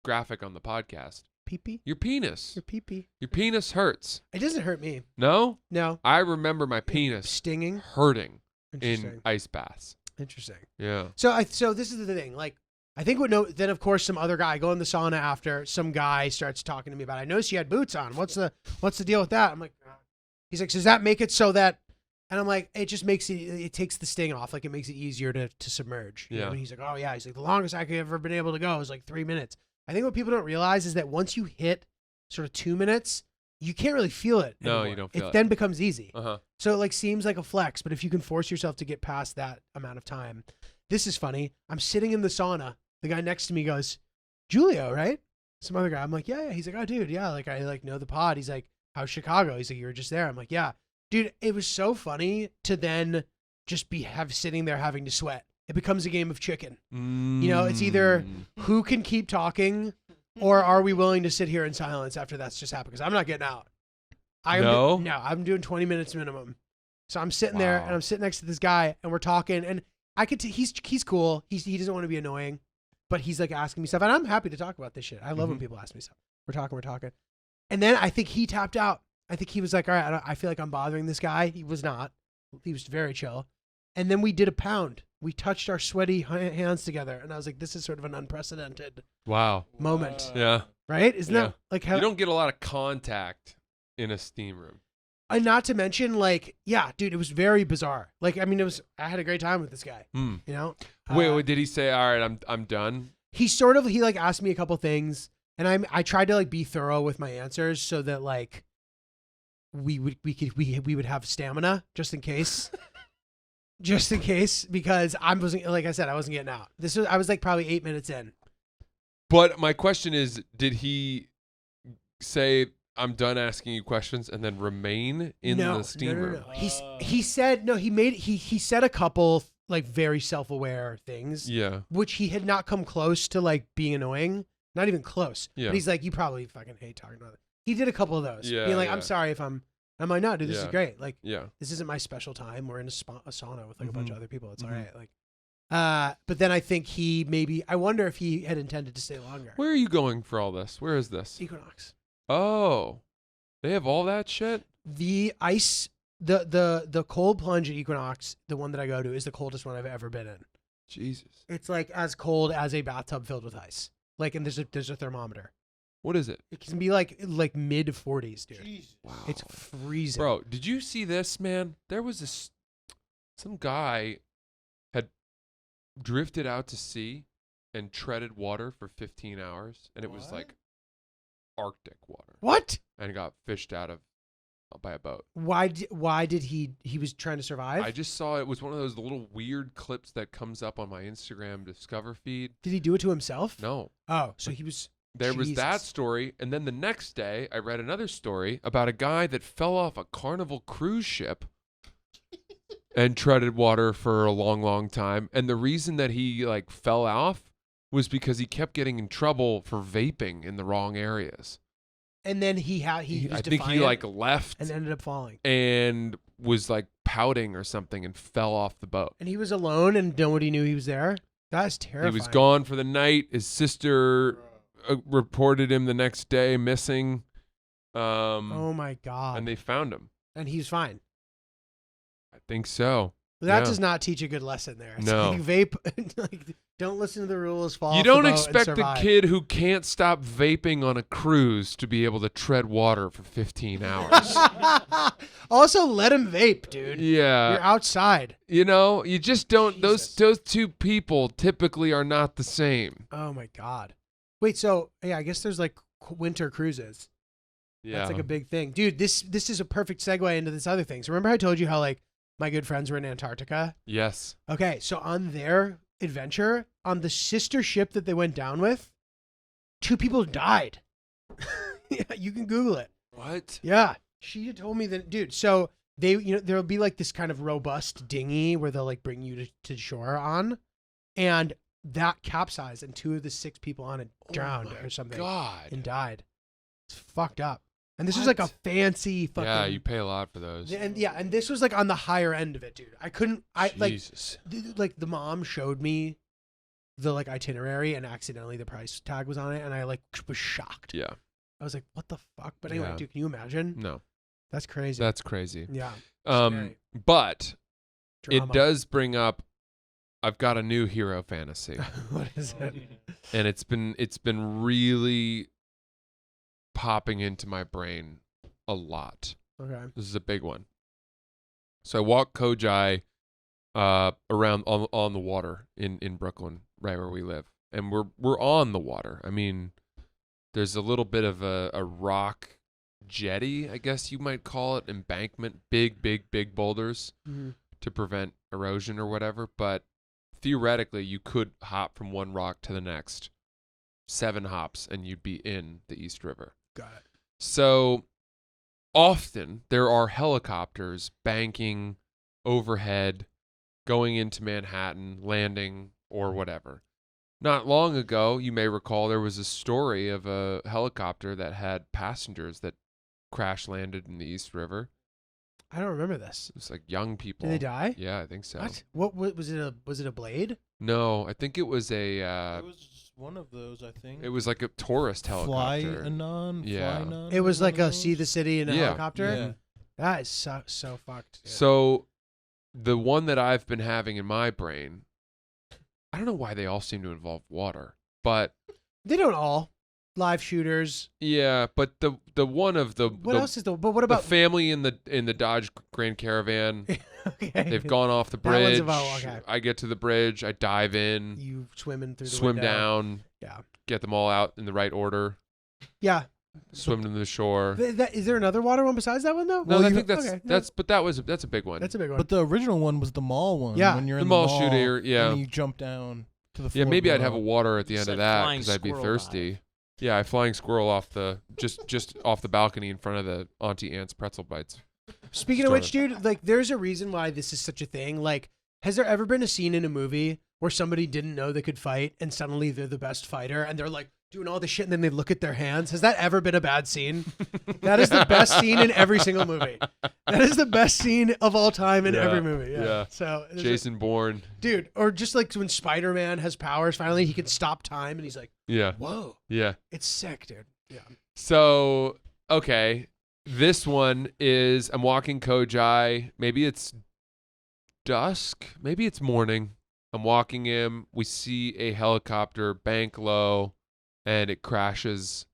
Speaker 2: graphic on the podcast,
Speaker 1: Pee-pee?
Speaker 2: your penis.
Speaker 1: Your pee-pee.
Speaker 2: Your penis hurts.
Speaker 1: It doesn't hurt me.
Speaker 2: No?
Speaker 1: No.
Speaker 2: I remember my penis
Speaker 1: Stinging.
Speaker 2: hurting
Speaker 1: Interesting.
Speaker 2: in ice baths.
Speaker 1: Interesting.
Speaker 2: Yeah.
Speaker 1: So this is the thing. Like, I think then of course some other guy, I go in the sauna after, some guy starts talking to me about, I noticed you had boots on. What's the deal with that? I'm like, he's like, does that make it so that, and I'm like, it just makes it takes the sting off. Like it makes it easier to submerge. You know?
Speaker 2: Yeah.
Speaker 1: And he's like, oh yeah. He's like, the longest I could ever been able to go is like 3 minutes. I think what people don't realize is that once you hit sort of 2 minutes, you can't really feel it
Speaker 2: No,
Speaker 1: anymore.
Speaker 2: you don't feel it.
Speaker 1: then becomes easy.
Speaker 2: Uh-huh.
Speaker 1: So it like seems like a flex, but if you can force yourself to get past that amount of time. This is funny. I'm sitting in the sauna. The guy next to me goes, "Julio, right?" Some other guy. I'm like, yeah. He's like, "Oh, dude, yeah. Like I like know the pod." He's like, "How's Chicago?" He's like, "You were just there." I'm like, "Yeah, dude." It was so funny to then just be sitting there having to sweat. It becomes a game of chicken. You know, it's either who can keep talking, or are we willing to sit here in silence after that's just happened? Because I'm not getting out.
Speaker 2: No?
Speaker 1: No, I'm doing 20 minutes minimum. So I'm sitting there
Speaker 2: Wow.
Speaker 1: and I'm sitting next to this guy and we're talking and I could he's cool. He doesn't want to be annoying, but he's like asking me stuff and I'm happy to talk about this shit. I love when people ask me stuff. We're talking. And then I think he tapped out. I think he was like, all right, I feel like I'm bothering this guy. He was not. He was very chill. And then we did a pound. We touched our sweaty hands together. And I was like, this is sort of an unprecedented
Speaker 2: Wow.
Speaker 1: moment,
Speaker 2: Yeah.
Speaker 1: right? Isn't
Speaker 2: Yeah.
Speaker 1: that like how,
Speaker 2: You don't get a lot of contact in a steam room.
Speaker 1: and not to mention like, yeah, dude, it was very bizarre. Like, I mean, I had a great time with this guy, you know?
Speaker 2: Wait, did he say, all right, I'm done?
Speaker 1: He like asked me a couple things and I tried to like be thorough with my answers so that like we would have stamina just in case. Just in case, because I wasn't, like I said, I wasn't getting out. I was like probably 8 minutes in.
Speaker 2: But my question is, did he say, I'm done asking you questions and then remain in the steam room?
Speaker 1: No. He said, no, he said a couple like very self-aware things.
Speaker 2: Yeah.
Speaker 1: Which he had not come close to like being annoying. Not even close.
Speaker 2: Yeah.
Speaker 1: But he's like, you probably fucking hate talking about it. He did a couple of those.
Speaker 2: Yeah,
Speaker 1: Being like,
Speaker 2: yeah.
Speaker 1: I'm sorry if I'm like, no, dude, this is
Speaker 2: Yeah.
Speaker 1: great. Like,
Speaker 2: Yeah.
Speaker 1: this isn't my special time. We're in a sauna with like a bunch of other people. It's
Speaker 5: Mhm.
Speaker 1: all right. Like, but then I think I wonder if he had intended to stay longer.
Speaker 2: Where are you going for all this? Where is this?
Speaker 1: Equinox.
Speaker 2: Oh, they have all that shit?
Speaker 1: The ice, the cold plunge at Equinox, the one that I go to, is the coldest one I've ever been in.
Speaker 2: Jesus.
Speaker 1: It's like as cold as a bathtub filled with ice. Like, and there's a thermometer.
Speaker 2: What is it?
Speaker 1: It can be like mid 40s, dude.
Speaker 5: Jesus.
Speaker 2: Wow.
Speaker 1: It's freezing.
Speaker 2: Bro, did you see this, man? There was some guy had drifted out to sea and treaded water for 15 hours, and it was
Speaker 5: What?
Speaker 2: like Arctic water,
Speaker 1: What?
Speaker 2: and got fished out of by a boat.
Speaker 1: Why did he was trying to survive?
Speaker 2: I just saw it was one of those little weird clips that comes up on my Instagram Discover feed.
Speaker 1: Did he do it to himself?
Speaker 2: No.
Speaker 1: Oh, so he was.
Speaker 2: There was that
Speaker 1: Jesus.
Speaker 2: story, and then the next day I read another story about a guy that fell off a Carnival cruise ship and treaded water for a long, long time. And the reason that he like fell off was because he kept getting in trouble for vaping in the wrong areas.
Speaker 1: And then he was
Speaker 2: I think he
Speaker 1: defiant
Speaker 2: like left
Speaker 1: and ended up falling.
Speaker 2: and was like pouting or something and fell off the boat.
Speaker 1: And he was alone, and nobody knew he was there. That's terrifying.
Speaker 2: He was gone for the night. His sister reported him the next day missing.
Speaker 1: Oh my god!
Speaker 2: And they found him.
Speaker 1: And he's fine.
Speaker 2: I think so.
Speaker 1: That
Speaker 2: Yeah.
Speaker 1: does not teach a good lesson there. It's
Speaker 2: No.
Speaker 1: like vape. Like, don't listen to the rules. Fall
Speaker 2: You
Speaker 1: off the
Speaker 2: don't
Speaker 1: boat and
Speaker 2: expect the
Speaker 1: survive.
Speaker 2: kid who can't stop vaping on a cruise to be able to tread water for 15 hours.
Speaker 1: Also, let him vape, dude. You're
Speaker 2: Yeah.
Speaker 1: outside.
Speaker 2: You know, you just don't.
Speaker 1: Jesus.
Speaker 2: Those two people typically are not the same.
Speaker 1: Oh my god. Wait, so yeah, I guess there's like winter cruises.
Speaker 2: Yeah.
Speaker 1: That's like a big thing, dude. This is a perfect segue into this other thing. So remember I told you how like my good friends were in Antarctica?
Speaker 2: Yes.
Speaker 1: Okay, so on their adventure, on the sister ship that they went down with, 2 people died. Yeah, you can Google it.
Speaker 2: What?
Speaker 1: Yeah, she had told me that, dude. So they, there'll be like this kind of robust dinghy where they'll like bring you to shore on, and that capsized, and 2 of the 6 people on it drowned or something
Speaker 2: God.
Speaker 1: and died. It's fucked up. And this was like a
Speaker 2: What?
Speaker 1: fancy fucking.
Speaker 2: Yeah, you pay a lot for those.
Speaker 1: And this was like on the higher end of it, dude. I couldn't.
Speaker 2: Jesus.
Speaker 1: Like the mom showed me the like itinerary, and accidentally the price tag was on it, and I like was shocked.
Speaker 2: Yeah.
Speaker 1: I was like, what the fuck? But anyway,
Speaker 2: Yeah.
Speaker 1: dude, can you imagine?
Speaker 2: No,
Speaker 1: That's crazy.
Speaker 2: that's crazy.
Speaker 1: Yeah.
Speaker 2: But
Speaker 1: Drama.
Speaker 2: it does bring up. I've got a new hero fantasy,
Speaker 1: What is it?
Speaker 2: and it's been really popping into my brain a lot.
Speaker 1: Okay.
Speaker 2: This is a big one. So I walk Kojai around on the water in Brooklyn, right where we live, and we're on the water. I mean, there's a little bit of a rock jetty, I guess you might call it, embankment, big boulders
Speaker 1: Mhm.
Speaker 2: to prevent erosion or whatever. But theoretically, you could hop from one rock to the next, 7 hops, and you'd be in the East River.
Speaker 1: Got it.
Speaker 2: So often there are helicopters banking overhead, going into Manhattan, landing, or whatever. Not long ago, you may recall, there was a story of a helicopter that had passengers that crash landed in the East River.
Speaker 1: I don't remember this.
Speaker 2: It was like young people.
Speaker 1: Did they die?
Speaker 2: Yeah, I think so.
Speaker 1: What was it? Was it a blade?
Speaker 2: No, I think it was
Speaker 5: it was one of those, I think.
Speaker 2: it was like a tourist
Speaker 5: Fly
Speaker 2: helicopter.
Speaker 5: Anon.
Speaker 2: Yeah.
Speaker 5: Fly Anon,
Speaker 1: It was
Speaker 5: one
Speaker 1: like
Speaker 5: of
Speaker 1: a see the
Speaker 5: those?
Speaker 1: city in a
Speaker 2: Yeah.
Speaker 1: helicopter.
Speaker 5: Yeah.
Speaker 1: That is so fucked. dude.
Speaker 2: So the one that I've been having in my brain, I don't know why they all seem to involve water, but
Speaker 1: They don't all live shooters.
Speaker 2: yeah, but the one of the
Speaker 1: What
Speaker 2: the,
Speaker 1: else is the? But what
Speaker 2: the
Speaker 1: about?
Speaker 2: family in the Dodge Grand Caravan,
Speaker 1: Okay.
Speaker 2: they've gone off the
Speaker 1: That one's
Speaker 2: bridge.
Speaker 1: about- okay.
Speaker 2: I get to the bridge, I dive in,
Speaker 1: You swimming through the
Speaker 2: swim
Speaker 1: window.
Speaker 2: down,
Speaker 1: Yeah.
Speaker 2: get them all out in the right order.
Speaker 1: Yeah.
Speaker 2: swim to the shore.
Speaker 1: Is there another water one besides that one though?
Speaker 2: No,
Speaker 1: Well,
Speaker 2: I
Speaker 1: you-
Speaker 2: think that's
Speaker 1: okay,
Speaker 2: that's but that's a big one.
Speaker 1: that's a big one.
Speaker 5: But the original one was the mall one.
Speaker 1: Yeah.
Speaker 5: When you're
Speaker 2: The
Speaker 5: in
Speaker 2: mall
Speaker 5: the mall
Speaker 2: shooter, yeah.
Speaker 5: And you jump down to the
Speaker 2: Yeah,
Speaker 5: floor
Speaker 2: maybe I'd have a
Speaker 5: below.
Speaker 2: water at the
Speaker 4: You
Speaker 2: end of
Speaker 4: said
Speaker 2: that
Speaker 4: flying
Speaker 2: because I'd be
Speaker 4: squirrel
Speaker 2: thirsty.
Speaker 4: dive.
Speaker 2: Yeah, flying squirrel off the just off the balcony in front of the Auntie Anne's pretzel bites.
Speaker 1: Speaking of
Speaker 2: Sort
Speaker 1: which,
Speaker 2: of.
Speaker 1: dude, like, there's a reason why this is such a thing. Like, has there ever been a scene in a movie where somebody didn't know they could fight and suddenly they're the best fighter and they're like doing all this shit and then they look at their hands? Has that ever been a bad scene? That is the best scene in every single movie. That is the best scene of all time in
Speaker 2: Yeah,
Speaker 1: every movie. Yeah.
Speaker 2: yeah.
Speaker 1: So,
Speaker 2: Jason Bourne.
Speaker 1: dude, or just like when Spider-Man has powers, finally he can stop time and he's like,
Speaker 2: Yeah,
Speaker 1: whoa,
Speaker 2: yeah.
Speaker 1: it's sick, dude. Yeah.
Speaker 2: So okay, this one is I'm walking Kojai. Maybe it's dusk. Maybe it's morning. I'm walking him. We see a helicopter bank low, and it crashes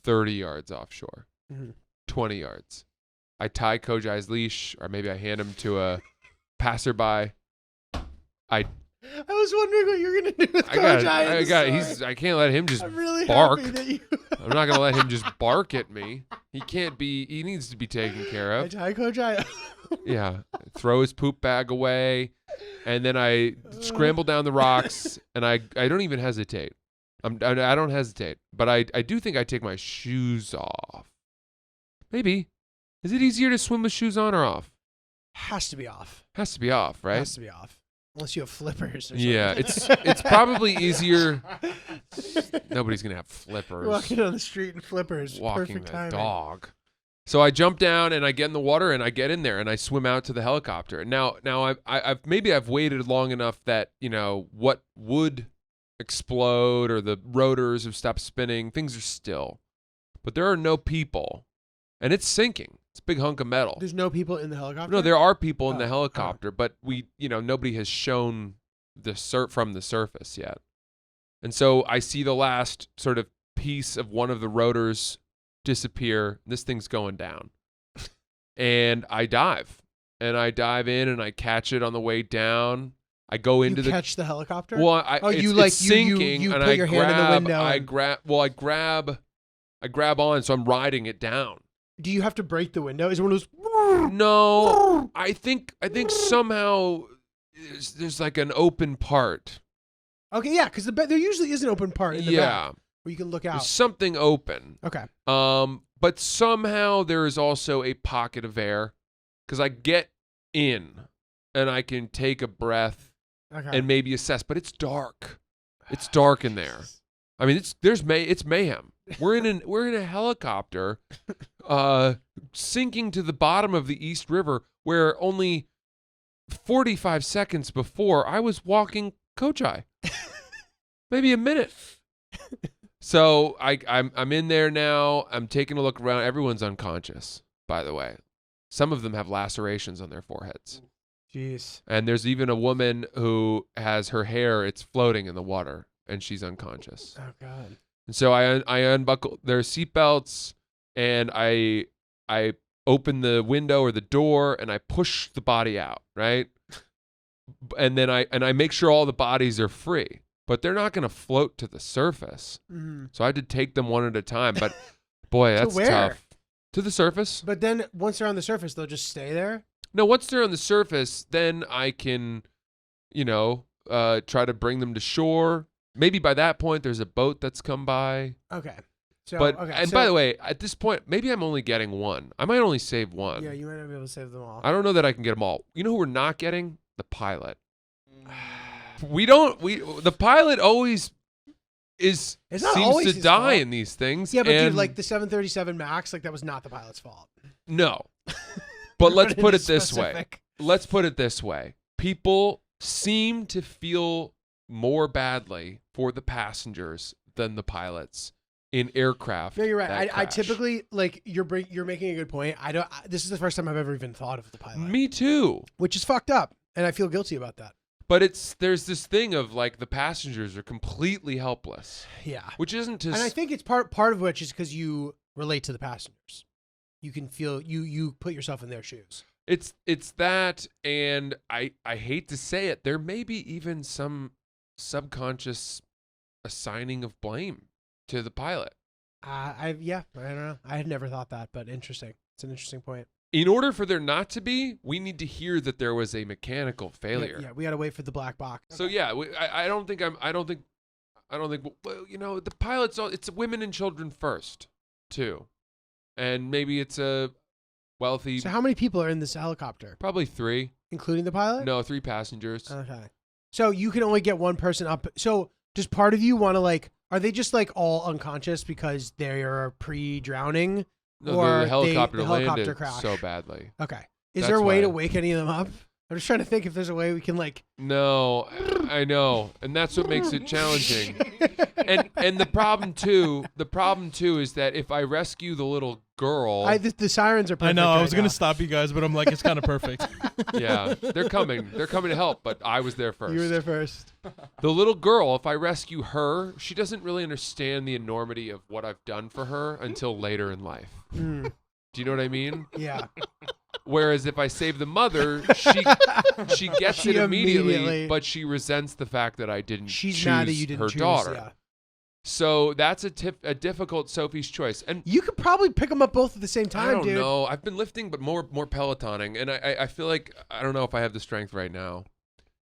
Speaker 2: 30 yards offshore.
Speaker 1: Mhm.
Speaker 2: 20 yards. I tie Kojai's leash, or maybe I hand him to a passerby.
Speaker 1: I was wondering what you were gonna do with
Speaker 2: I got.
Speaker 1: Kojai in
Speaker 2: I
Speaker 1: the
Speaker 2: got.
Speaker 1: story.
Speaker 2: I can't let him just
Speaker 1: I'm really
Speaker 2: bark.
Speaker 1: happy that you.
Speaker 2: I'm not gonna let him just bark at me. He can't be. He needs to be taken care
Speaker 1: I
Speaker 2: of.
Speaker 1: tie Kojai.
Speaker 2: Yeah. Throw his poop bag away, and then I scramble down the rocks, and I don't even hesitate. I don't hesitate, but I do think I take my shoes off. Maybe. Is it easier to swim with shoes on or off?
Speaker 1: Has to be off.
Speaker 2: Has to be off, right?
Speaker 1: Has to be off. Unless you have flippers or something.
Speaker 2: Yeah, it's probably easier. Nobody's gonna have flippers.
Speaker 1: Walking down the street in flippers.
Speaker 2: Walking
Speaker 1: Perfect
Speaker 2: the
Speaker 1: timing.
Speaker 2: dog. So I jump down and I get in the water and I get in there and I swim out to the helicopter. Now I've waited long enough that what would explode or the rotors have stopped spinning. Things are still, but there are no people, and it's sinking. It's a big hunk of metal.
Speaker 1: There's no people in the helicopter?
Speaker 2: No, there are people in the
Speaker 1: Oh,
Speaker 2: helicopter, but nobody has shown from the surface yet. And so I see the last sort of piece of one of the rotors disappear. This thing's going down. And I dive. And I dive in and I catch it on the way down. I go into
Speaker 1: You catch the helicopter?
Speaker 2: Well, it's sinking,
Speaker 1: you
Speaker 2: and
Speaker 1: put
Speaker 2: I
Speaker 1: your
Speaker 2: grab,
Speaker 1: hand in the window.
Speaker 2: I grab on, so I'm riding it down.
Speaker 1: Do you have to break the window? Is it one of those?
Speaker 2: No, I think somehow there's like an open part.
Speaker 1: Okay, yeah, because there usually is an open part in the back where you can look
Speaker 2: there's
Speaker 1: out.
Speaker 2: something open.
Speaker 1: Okay.
Speaker 2: But somehow there is also a pocket of air because I get in and I can take a breath
Speaker 1: Okay.
Speaker 2: and maybe assess. But it's dark. It's dark in there. I mean, it's mayhem. We're in a helicopter, sinking to the bottom of the East River, where only 45 seconds before I was walking Kojai, maybe a minute. So I'm in there now. I'm taking a look around. Everyone's unconscious, by the way. Some of them have lacerations on their foreheads.
Speaker 1: Jeez.
Speaker 2: And there's even a woman who has her hair, it's floating in the water, and she's unconscious.
Speaker 1: Oh God.
Speaker 2: And so I unbuckle their seatbelts, and I open the window or the door, and I push the body out, right? And then I make sure all the bodies are free, but they're not going to float to the surface.
Speaker 1: Mm-hmm.
Speaker 2: So I had to take them one at a time. But boy, that's
Speaker 1: where?
Speaker 2: tough. To the surface.
Speaker 1: But then once they're on the surface, they'll just stay there.
Speaker 2: No, once they're on the surface, then I can, try to bring them to shore. Maybe by that point, there's a boat that's come by.
Speaker 1: Okay. So,
Speaker 2: By the way, at this point, maybe I'm only getting one. I might only save one.
Speaker 1: yeah, you might not be able to save them all.
Speaker 2: I don't know that I can get them all. You know who we're not getting? The pilot. The pilot always
Speaker 1: It's not
Speaker 2: seems
Speaker 1: always
Speaker 2: to
Speaker 1: his
Speaker 2: die
Speaker 1: fault.
Speaker 2: in these things.
Speaker 1: Yeah, but dude,
Speaker 2: and
Speaker 1: like the 737 Max, like that was not the pilot's fault.
Speaker 2: no. But let's
Speaker 1: Running
Speaker 2: put
Speaker 1: is
Speaker 2: it this way.
Speaker 1: specific.
Speaker 2: Let's put it this way. People seem to feel more badly for the passengers than the pilots in aircraft.
Speaker 1: No, you're right.
Speaker 2: that
Speaker 1: I
Speaker 2: crash.
Speaker 1: typically like you're making a good point. This is the first time I've ever even thought of the pilot,
Speaker 2: Me too.
Speaker 1: which is fucked up, and I feel guilty about that.
Speaker 2: But there's this thing of like the passengers are completely helpless,
Speaker 1: Yeah,
Speaker 2: which isn't to
Speaker 1: and I think it's part of which is because you relate to the passengers. You can feel you put yourself in their shoes.
Speaker 2: it's that, and I hate to say it, there may be even some subconscious assigning of blame to the pilot.
Speaker 1: I don't know. I had never thought that, but interesting. It's an interesting point.
Speaker 2: In order for there not to be, we need to hear that there was a mechanical failure.
Speaker 1: Yeah, we got to wait for the black box.
Speaker 2: So yeah, I don't think. Well, you know, the pilot's it's women and children first, too, and maybe it's a wealthy.
Speaker 1: So how many people are in this helicopter,
Speaker 2: Probably 3.
Speaker 1: including the pilot?
Speaker 2: No, 3 passengers.
Speaker 1: Okay. So you can only get one person up. So does part of you want to like? Are they just like all unconscious because they are pre-drowning?
Speaker 2: No,
Speaker 1: or
Speaker 2: the helicopter
Speaker 1: the helicopter
Speaker 2: landed
Speaker 1: crash.
Speaker 2: so badly.
Speaker 1: Okay. Is
Speaker 2: That's
Speaker 1: there a way
Speaker 2: why.
Speaker 1: to wake any of them up? I'm just trying to think if there's a way we can like.
Speaker 2: No, I know, and that's what makes it challenging. And the problem too is that if I rescue the little girl,
Speaker 1: The sirens are perfect.
Speaker 5: I know. I
Speaker 1: right
Speaker 5: was
Speaker 1: now.
Speaker 5: gonna stop you guys, but I'm like, it's kind of perfect.
Speaker 2: yeah, they're coming to help, but I was there first.
Speaker 1: You were there first.
Speaker 2: The little girl, if I rescue her, she doesn't really understand the enormity of what I've done for her until later in life.
Speaker 1: Mm,
Speaker 2: Do you know what I mean?
Speaker 1: yeah.
Speaker 2: Whereas if I save the mother, she gets
Speaker 1: She
Speaker 2: it immediately,
Speaker 1: immediately-
Speaker 2: but she resents the fact that I didn't
Speaker 1: She's
Speaker 2: choose
Speaker 1: mad that you didn't
Speaker 2: her
Speaker 1: choose.
Speaker 2: daughter.
Speaker 1: Yeah.
Speaker 2: So that's a difficult Sophie's choice. And
Speaker 1: You could probably pick them up both at the same time,
Speaker 2: I don't
Speaker 1: dude.
Speaker 2: know. I've been lifting, but more pelotoning, and I feel like I don't know if I have the strength right now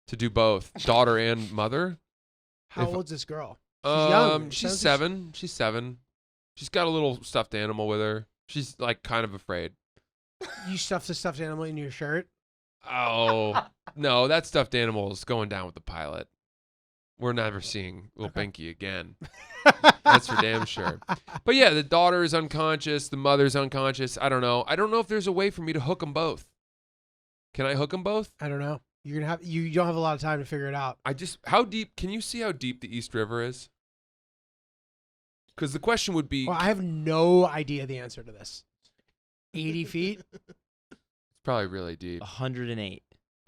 Speaker 2: to do both, daughter and mother.
Speaker 1: How
Speaker 2: If-
Speaker 1: old's this girl? She's young. It
Speaker 2: She's
Speaker 1: sounds-
Speaker 2: 7. She's 7. She's got a little stuffed animal with her. She's like kind of afraid.
Speaker 1: You stuffed the stuffed animal in your shirt.
Speaker 2: Oh no, that stuffed animal is going down with the pilot. We're never seeing little
Speaker 1: Okay.
Speaker 2: Pinky again. That's for damn sure. But yeah, the daughter is unconscious. The mother's unconscious. I don't know. I don't know if there's a way for me to hook them both. Can I hook them both?
Speaker 1: I don't know. You're gonna have you don't have a lot of time to figure it out.
Speaker 2: How deep? Can you see how deep the East River is? Because the question would be,
Speaker 1: Well, I have no idea the answer to this. 80 feet.
Speaker 2: it's probably really deep.
Speaker 4: 108.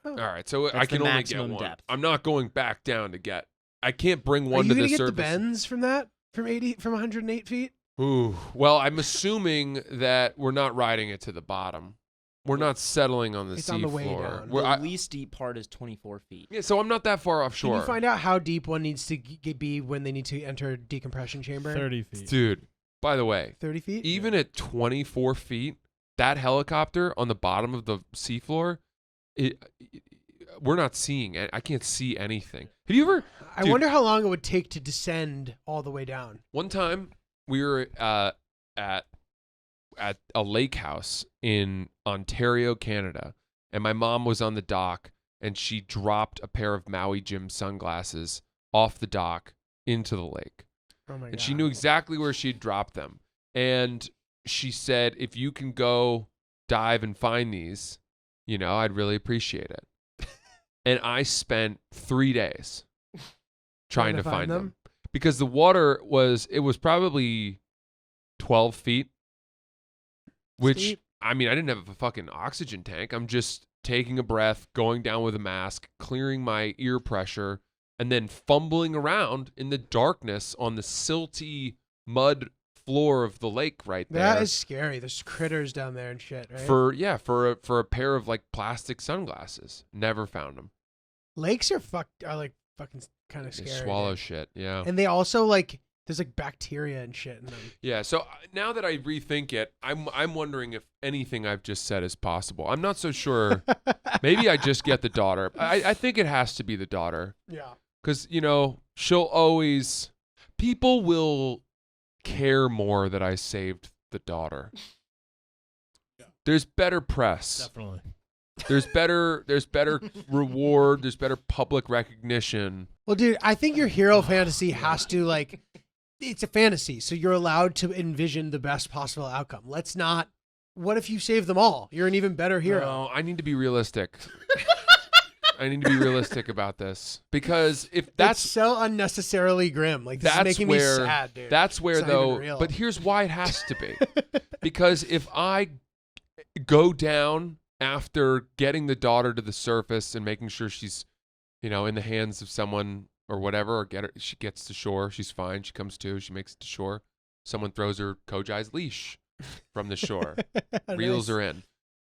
Speaker 2: All right, so I
Speaker 4: That's the
Speaker 2: can only get
Speaker 4: maximum
Speaker 2: one.
Speaker 4: depth.
Speaker 2: I'm not going back down to get. I can't bring
Speaker 1: Are
Speaker 2: one
Speaker 1: you
Speaker 2: to
Speaker 1: gonna
Speaker 2: the
Speaker 1: get
Speaker 2: surface.
Speaker 1: the bends from that? From 108 feet?
Speaker 2: Ooh. Well, I'm assuming that we're not riding it to the bottom. We're not settling on the
Speaker 1: It's
Speaker 2: sea
Speaker 1: on the way
Speaker 2: floor.
Speaker 1: down.
Speaker 2: We're-
Speaker 4: The
Speaker 2: I-
Speaker 4: least deep part is 24 feet.
Speaker 2: yeah, so I'm not that far offshore.
Speaker 1: Can you find out how deep one needs to be when they need to enter a decompression chamber?
Speaker 5: 30 feet.
Speaker 2: Dude, by the way,
Speaker 1: 30 feet?
Speaker 2: even at 24 feet, that helicopter on the bottom of the seafloor, we're not seeing it. I can't see anything. Have you ever?
Speaker 1: I
Speaker 2: Dude.
Speaker 1: wonder how long it would take to descend all the way down.
Speaker 2: One time we were at a lake house in Ontario, Canada, and my mom was on the dock and she dropped a pair of Maui Jim sunglasses off the dock into the lake.
Speaker 1: Oh my god.
Speaker 2: And she knew exactly where she'd dropped them. And she said, if you can go dive and find these, I'd really appreciate it. And I spent 3 days trying to find them. Because the water was probably 12 feet, which,
Speaker 1: Steep.
Speaker 2: I mean, I didn't have a fucking oxygen tank. I'm just taking a breath, going down with a mask, clearing my ear pressure, and then fumbling around in the darkness on the silty mud floor of the lake right there.
Speaker 1: That is scary. There's critters down there and shit, right?
Speaker 2: for a pair of like plastic sunglasses. Never found them.
Speaker 1: Lakes are like fucking kind of
Speaker 2: They
Speaker 1: scary.
Speaker 2: swallow
Speaker 1: dude.
Speaker 2: shit. Yeah.
Speaker 1: And they also like there's like bacteria and shit in them.
Speaker 2: Yeah, so now that I rethink it, I'm wondering if anything I've just said is possible. I'm not so sure. Maybe I just get the daughter. I think it has to be the daughter
Speaker 1: Yeah.
Speaker 2: because she'll always. People will care more that I saved the daughter. There's better press.
Speaker 5: Definitely.
Speaker 2: There's better reward. There's better public recognition.
Speaker 1: Well, dude, I think your hero fantasy has to like it's a fantasy, so you're allowed to envision the best possible outcome. Let's not. What if you save them all? You're an even better hero.
Speaker 2: No, I need to be realistic. I need to be realistic about this because if
Speaker 1: That's
Speaker 2: that's
Speaker 1: so unnecessarily grim. Like this is
Speaker 2: that's
Speaker 1: making
Speaker 2: where
Speaker 1: me sad, dude.
Speaker 2: that's where
Speaker 1: It's not even
Speaker 2: though.
Speaker 1: real.
Speaker 2: But here's why it has to be because if I go down after getting the daughter to the surface and making sure she's, in the hands of someone or whatever, or she gets to shore, she's fine. She comes to, she makes it to shore. Someone throws her Kojai's leash from the shore. Reels
Speaker 1: Nice.
Speaker 2: her in.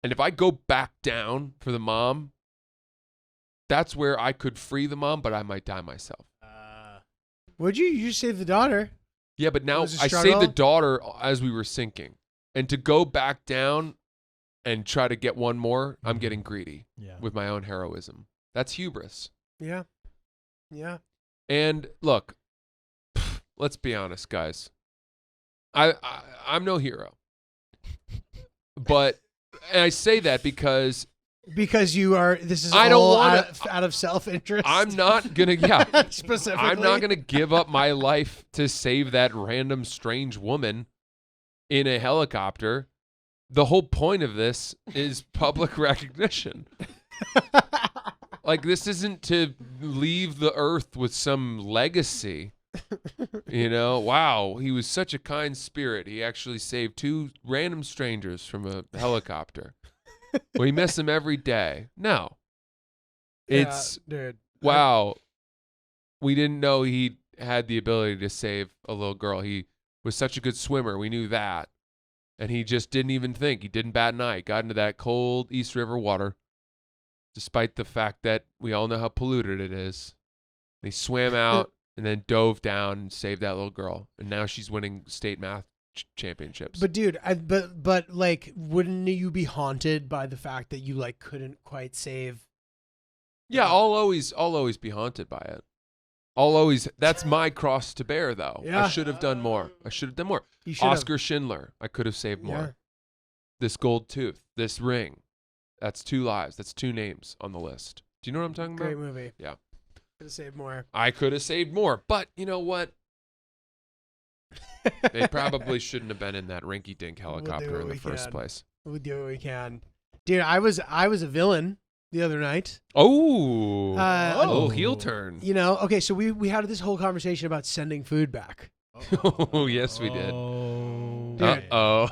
Speaker 2: And if I go back down for the mom, that's where I could free the mom, but I might die myself.
Speaker 1: Would you? You just saved the daughter.
Speaker 2: Yeah, but now
Speaker 1: was a
Speaker 2: I saved
Speaker 1: struggle?
Speaker 2: the daughter as we were sinking. And to go back down and try to get one more, I'm getting greedy
Speaker 5: Yeah.
Speaker 2: with my own heroism. That's hubris.
Speaker 1: Yeah. Yeah.
Speaker 2: And look, let's be honest, guys. I'm no hero. But and I say that because
Speaker 1: Because you are. This is
Speaker 2: I don't
Speaker 1: all
Speaker 2: wanna-
Speaker 1: out of self-interest.
Speaker 2: I'm not going to
Speaker 1: specifically.
Speaker 2: I'm not going to give up my life to save that random strange woman in a helicopter. The whole point of this is public recognition. Like, this isn't to leave the earth with some legacy. You know, wow, he was such a kind spirit. He actually saved 2 random strangers from a helicopter. We miss him every day. No. It's,
Speaker 1: dude.
Speaker 2: wow, we didn't know he had the ability to save a little girl. He was such a good swimmer. We knew that. And he just didn't even think. He didn't bat an eye. Got into that cold East River water, despite the fact that we all know how polluted it is. And he swam out and then dove down and saved that little girl. And now she's winning state math championships.
Speaker 1: But dude, but like, wouldn't you be haunted by the fact that you like couldn't quite save?
Speaker 2: Yeah, I'll always be haunted by it. That's my cross to bear, though.
Speaker 1: Yeah.
Speaker 2: I should have done more.
Speaker 1: You should have.
Speaker 2: Oscar Schindler, I could have saved more.
Speaker 1: Yeah.
Speaker 2: This gold tooth, this ring, that's 2 lives. That's 2 names on the list. Do you know what I'm talking
Speaker 1: Great
Speaker 2: about?
Speaker 1: movie.
Speaker 2: Yeah.
Speaker 1: Could have saved more.
Speaker 2: I could have saved more, but you know what? They probably shouldn't have been in that rinky-dink helicopter
Speaker 1: what
Speaker 2: in the
Speaker 1: we
Speaker 2: first
Speaker 1: can.
Speaker 2: place.
Speaker 1: We'll do what we can. Dude, I was a villain the other night.
Speaker 2: Oh,
Speaker 1: Uh,
Speaker 2: a little heel turn.
Speaker 1: You know, okay, so we had this whole conversation about sending food back.
Speaker 2: Oh, yes, we did.
Speaker 5: Oh,
Speaker 1: Dude.
Speaker 2: Uh-oh.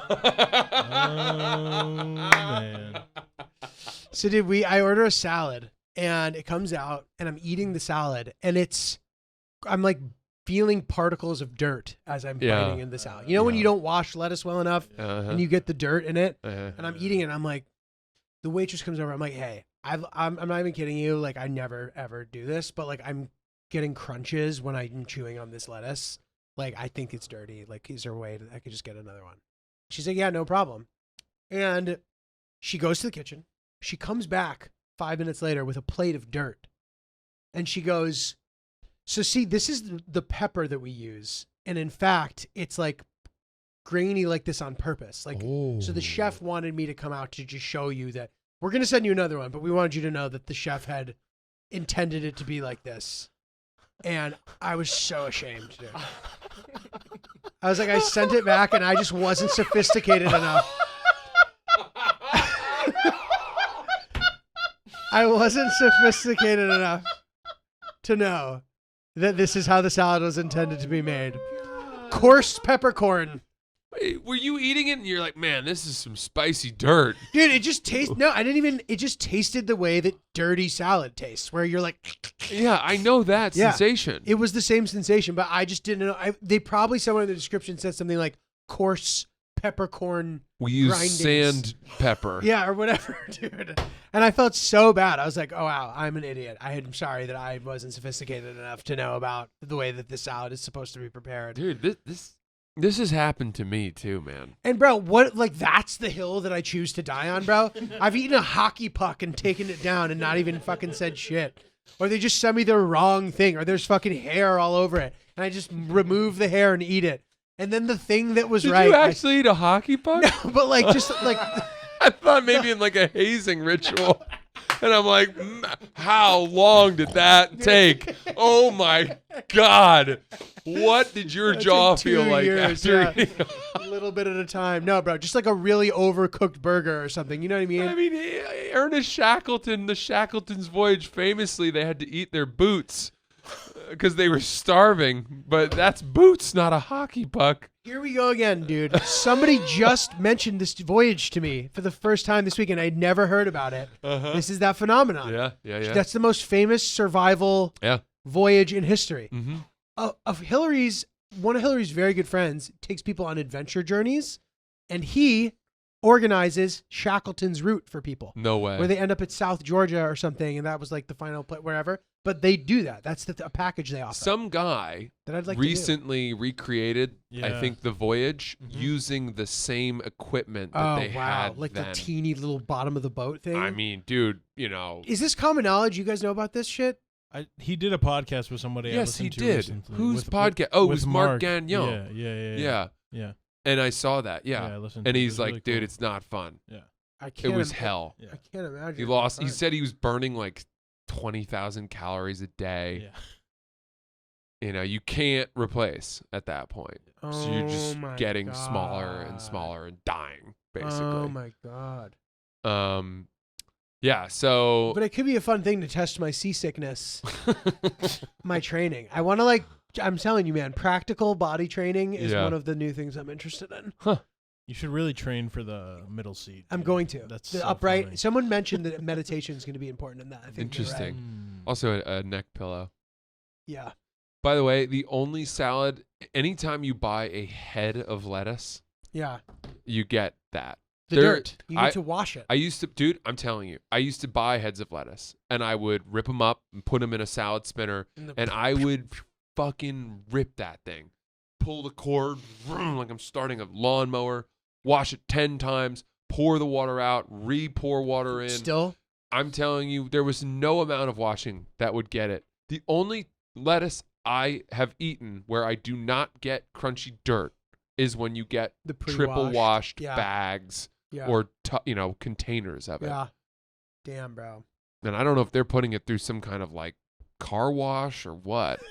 Speaker 5: Oh, man.
Speaker 1: So I order a salad and it comes out and I'm eating the salad and I'm like feeling particles of dirt as I'm
Speaker 2: Yeah.
Speaker 1: biting into the salad. You know when
Speaker 2: Yeah.
Speaker 1: you don't wash lettuce well enough
Speaker 2: Uh-huh.
Speaker 1: and you get the dirt in it?
Speaker 2: Uh-huh.
Speaker 1: And I'm eating it and I'm like, the waitress comes over. I'm like, hey, I'm not even kidding you. Like, I never ever do this, but like I'm getting crunches when I'm chewing on this lettuce. Like, I think it's dirty. Like, is there a way I could just get another one? She's like, yeah, no problem. And she goes to the kitchen. She comes back 5 minutes later with a plate of dirt. And she goes, so see, this is the pepper that we use. And in fact, it's like grainy like this on purpose. Like, so the chef wanted me to come out to just show you that we're going to send you another one, but we wanted you to know that the chef had intended it to be like this. And I was so ashamed, dude. I was like, I sent it back and I just wasn't sophisticated enough. I wasn't sophisticated enough to know that this is how the salad was intended to be made. Coarse peppercorn.
Speaker 2: Wait, were you eating it and you're like, man, this is some spicy dirt?
Speaker 1: Dude, it just tastes. No, I didn't even. It just tasted the way that dirty salad tastes, where you're like.
Speaker 2: Yeah, I know that
Speaker 1: Yeah.
Speaker 2: sensation.
Speaker 1: It was the same sensation, but I just didn't know. They probably somewhere in the description said something like coarse peppercorn.
Speaker 2: We use
Speaker 1: grindings.
Speaker 2: sandpaper.
Speaker 1: Yeah, or whatever, dude. And I felt so bad. I was like, oh, wow, I'm an idiot. I'm sorry that I wasn't sophisticated enough to know about the way that this salad is supposed to be prepared.
Speaker 2: Dude, this has happened to me too, man.
Speaker 1: And bro, what, like, that's the hill that I choose to die on, bro? I've eaten a hockey puck and taken it down and not even fucking said shit. Or they just send me the wrong thing, or there's fucking hair all over it. And I just remove the hair and eat it. And then the thing that was
Speaker 2: Did
Speaker 1: right.
Speaker 2: you actually eat a hockey puck?
Speaker 1: No, but like, just like.
Speaker 2: I thought maybe in like a hazing ritual. And I'm like, how long did that take? Oh my God. What did your
Speaker 1: That
Speaker 2: jaw
Speaker 1: took
Speaker 2: feel
Speaker 1: 2
Speaker 2: like
Speaker 1: years,
Speaker 2: after
Speaker 1: yeah.
Speaker 2: eating?
Speaker 1: A little bit at a time. No, bro, just like a really overcooked burger or something. You know what I mean?
Speaker 2: I mean, Ernest Shackleton, the Shackleton's Voyage, famously, they had to eat their boots because they were starving. But that's boots, not a hockey puck.
Speaker 1: Here we go again, dude. Somebody just mentioned this voyage to me for the first time this week, and I'd never heard about it.
Speaker 2: Uh-huh.
Speaker 1: This is that phenomenon.
Speaker 2: Yeah.
Speaker 1: That's the most famous survival
Speaker 2: Yeah.
Speaker 1: voyage in history.
Speaker 2: Mm-hmm.
Speaker 1: One of Hillary's very good friends takes people on adventure journeys, and he organizes Shackleton's route for people,
Speaker 2: No way.
Speaker 1: where they end up at South Georgia or something, and that was like the final place, wherever. but they do that. That's a package they offer.
Speaker 2: Some guy
Speaker 1: that I'd like
Speaker 2: recently recreated, I
Speaker 5: Yeah.
Speaker 2: think, the Voyage
Speaker 5: Mhm.
Speaker 2: using the same equipment
Speaker 1: to do.
Speaker 2: that
Speaker 1: Oh
Speaker 2: they
Speaker 1: wow,
Speaker 2: had
Speaker 1: like
Speaker 2: then.
Speaker 1: the teeny little bottom of the boat thing.
Speaker 2: I mean, dude, you know.
Speaker 1: is this common knowledge? You guys know about this shit?
Speaker 5: He did a podcast with somebody. I
Speaker 2: Yes, he
Speaker 5: listened to
Speaker 2: did.
Speaker 5: recently.
Speaker 2: Whose
Speaker 5: With-
Speaker 2: podcast? Oh, it
Speaker 5: with
Speaker 2: was Mark Gagnon.
Speaker 5: Yeah.
Speaker 2: Yeah. And I saw that. Yeah.
Speaker 5: I listened
Speaker 2: And
Speaker 5: to it. It
Speaker 2: he's
Speaker 5: was
Speaker 2: like,
Speaker 5: really
Speaker 2: dude,
Speaker 5: cool.
Speaker 2: it's not fun.
Speaker 1: I
Speaker 2: It
Speaker 1: can't.
Speaker 2: was hell.
Speaker 5: Yeah.
Speaker 1: I can't imagine.
Speaker 2: He
Speaker 1: it
Speaker 2: lost.
Speaker 1: being
Speaker 2: He
Speaker 1: fun.
Speaker 2: said he was burning like 20,000 calories a day.
Speaker 5: Yeah.
Speaker 2: You know, you can't replace at that point. So you're
Speaker 1: Oh
Speaker 2: just
Speaker 1: my
Speaker 2: getting smaller and
Speaker 1: God.
Speaker 2: smaller and dying, basically.
Speaker 1: Oh my god.
Speaker 2: Yeah. So.
Speaker 1: But it could be a fun thing to test my seasickness, my training. I want to I'm telling you, man, practical body training is
Speaker 2: Yeah.
Speaker 1: one of the new things I'm interested in.
Speaker 5: You should really train for the middle seat.
Speaker 1: I'm
Speaker 5: dude.
Speaker 1: going to.
Speaker 5: That's
Speaker 1: the
Speaker 5: so
Speaker 1: upright.
Speaker 5: funny.
Speaker 1: Someone mentioned that meditation is going to be important in that. I think you're
Speaker 2: Interesting.
Speaker 1: right.
Speaker 2: Also, a neck pillow.
Speaker 1: Yeah.
Speaker 2: By the way, the only salad, anytime you buy a head of lettuce,
Speaker 1: Yeah.
Speaker 2: you get that.
Speaker 1: The
Speaker 2: There-
Speaker 1: dirt. You need to wash it.
Speaker 2: I used to, dude, I'm telling you, I used to buy heads of lettuce and I would rip them up and put them in a salad spinner and I would fucking rip that thing. Pull the cord, vroom, like I'm starting a lawnmower, wash it 10 times, pour the water out, re-pour water in.
Speaker 1: Still?
Speaker 2: I'm telling you, there was no amount of washing that would get it. The only lettuce I have eaten where I do not get crunchy dirt is when you get
Speaker 1: The
Speaker 2: triple
Speaker 1: pre-washed.
Speaker 2: washed
Speaker 1: Yeah.
Speaker 2: bags
Speaker 1: Yeah.
Speaker 2: or containers of it.
Speaker 1: Yeah. Damn, bro.
Speaker 2: And I don't know if they're putting it through some kind of like car wash or what,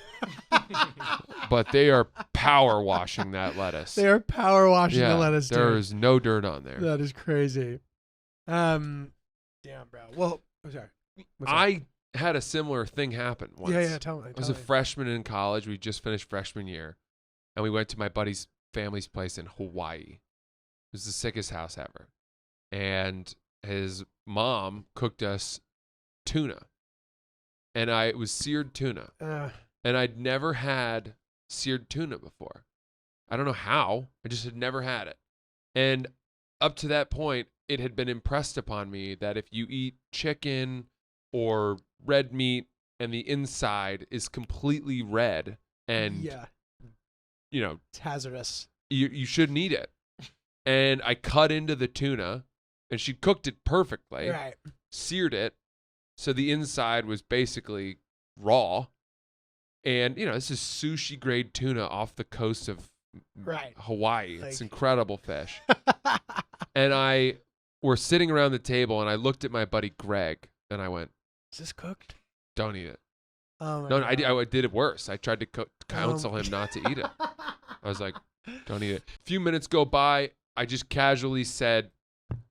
Speaker 2: but they are power washing that lettuce.
Speaker 1: They are power washing
Speaker 2: yeah,
Speaker 1: the lettuce.
Speaker 2: there
Speaker 1: dude.
Speaker 2: is no dirt on there.
Speaker 1: That is crazy. Damn, bro. Well, I'm sorry. What's up?
Speaker 2: I had a similar thing happen once.
Speaker 1: Yeah. Tell me.
Speaker 2: I was a freshman in college. We just finished freshman year, and we went to my buddy's family's place in Hawaii. It was the sickest house ever. And his mom cooked us tuna. And it was seared tuna. And I'd never had seared tuna before. I don't know how. I just had never had it. And up to that point, it had been impressed upon me that if you eat chicken or red meat and the inside is completely red and,
Speaker 1: yeah,
Speaker 2: you know,
Speaker 1: it's hazardous.
Speaker 2: you shouldn't eat it. And I cut into the tuna and she cooked it perfectly,
Speaker 1: Right.
Speaker 2: seared it. So the inside was basically raw. And, you know, this is sushi grade tuna off the coast of
Speaker 1: Right.
Speaker 2: Hawaii. It's
Speaker 1: Like-
Speaker 2: incredible fish. And we're sitting around the table and I looked at my buddy Greg and I went,
Speaker 1: Is this cooked?
Speaker 2: don't eat it.
Speaker 1: Oh my
Speaker 2: No,
Speaker 1: God.
Speaker 2: I did it worse. I tried to counsel him not to eat it. I was like, don't eat it. A few minutes go by. I just casually said,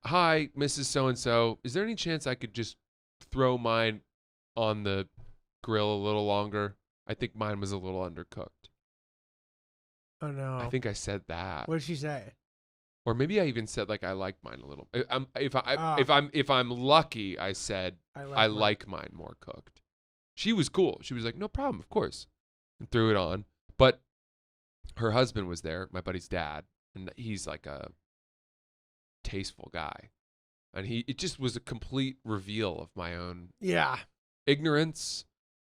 Speaker 2: hi, Mrs. So-and-so. Is there any chance I could just throw mine on the grill a little longer? I think mine was a little undercooked.
Speaker 1: Oh no.
Speaker 2: I think I said that.
Speaker 1: What did she say?
Speaker 2: Or maybe I even said like I like mine a little. If
Speaker 1: Ah.
Speaker 2: I'm lucky, I said I
Speaker 1: mine.
Speaker 2: like mine more cooked. She was cool. She was like, no problem, of course, and threw it on. But her husband was there, my buddy's dad, and he's like a tasteful guy, and it just was a complete reveal of my own
Speaker 1: Yeah.
Speaker 2: ignorance,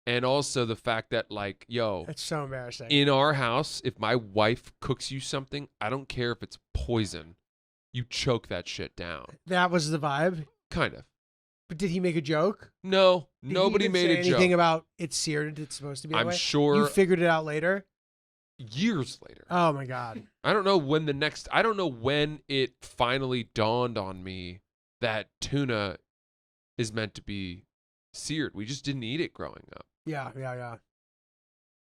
Speaker 2: and also the fact that like, yo,
Speaker 1: It's so embarrassing.
Speaker 2: in our house, if my wife cooks you something, I don't care if it's poison, you choke that shit down.
Speaker 1: That was the vibe.
Speaker 2: Kind of.
Speaker 1: But did he make a joke?
Speaker 2: No,
Speaker 1: Did he
Speaker 2: nobody
Speaker 1: even
Speaker 2: made
Speaker 1: say
Speaker 2: a
Speaker 1: anything
Speaker 2: joke.
Speaker 1: about it's seared. It's supposed to be. That
Speaker 2: I'm
Speaker 1: way?
Speaker 2: sure
Speaker 1: You figured it out later.
Speaker 2: years later.
Speaker 1: Oh my God.
Speaker 2: I don't know when it finally dawned on me that tuna is meant to be seared. We just didn't eat it growing up.
Speaker 1: Yeah.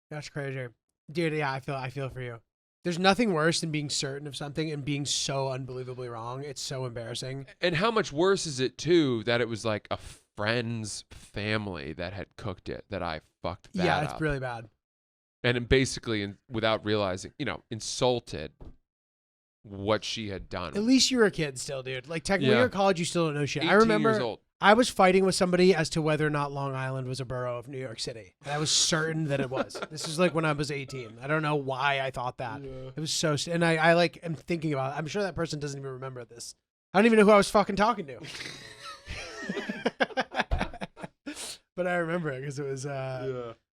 Speaker 1: That's crazy, dude. Yeah, I feel for you. There's nothing worse than being certain of something and being so unbelievably wrong. It's so embarrassing.
Speaker 2: And how much worse is it too that it was like a friend's family that had cooked it that I fucked that
Speaker 1: Yeah,
Speaker 2: up.
Speaker 1: it's really bad.
Speaker 2: And basically, without realizing, insulted what she had done.
Speaker 1: At least you were a kid still, dude. Like technically,
Speaker 2: Yeah.
Speaker 1: you're in college, you still don't know shit.
Speaker 2: 18
Speaker 1: I remember
Speaker 2: years old.
Speaker 1: I was fighting with somebody as to whether or not Long Island was a borough of New York City. And I was certain that it was. This is like when I was 18. I don't know why I thought that. It was so. And I like am thinking about it. I'm sure that person doesn't even remember this. I don't even know who I was fucking talking to. But I remember it because it was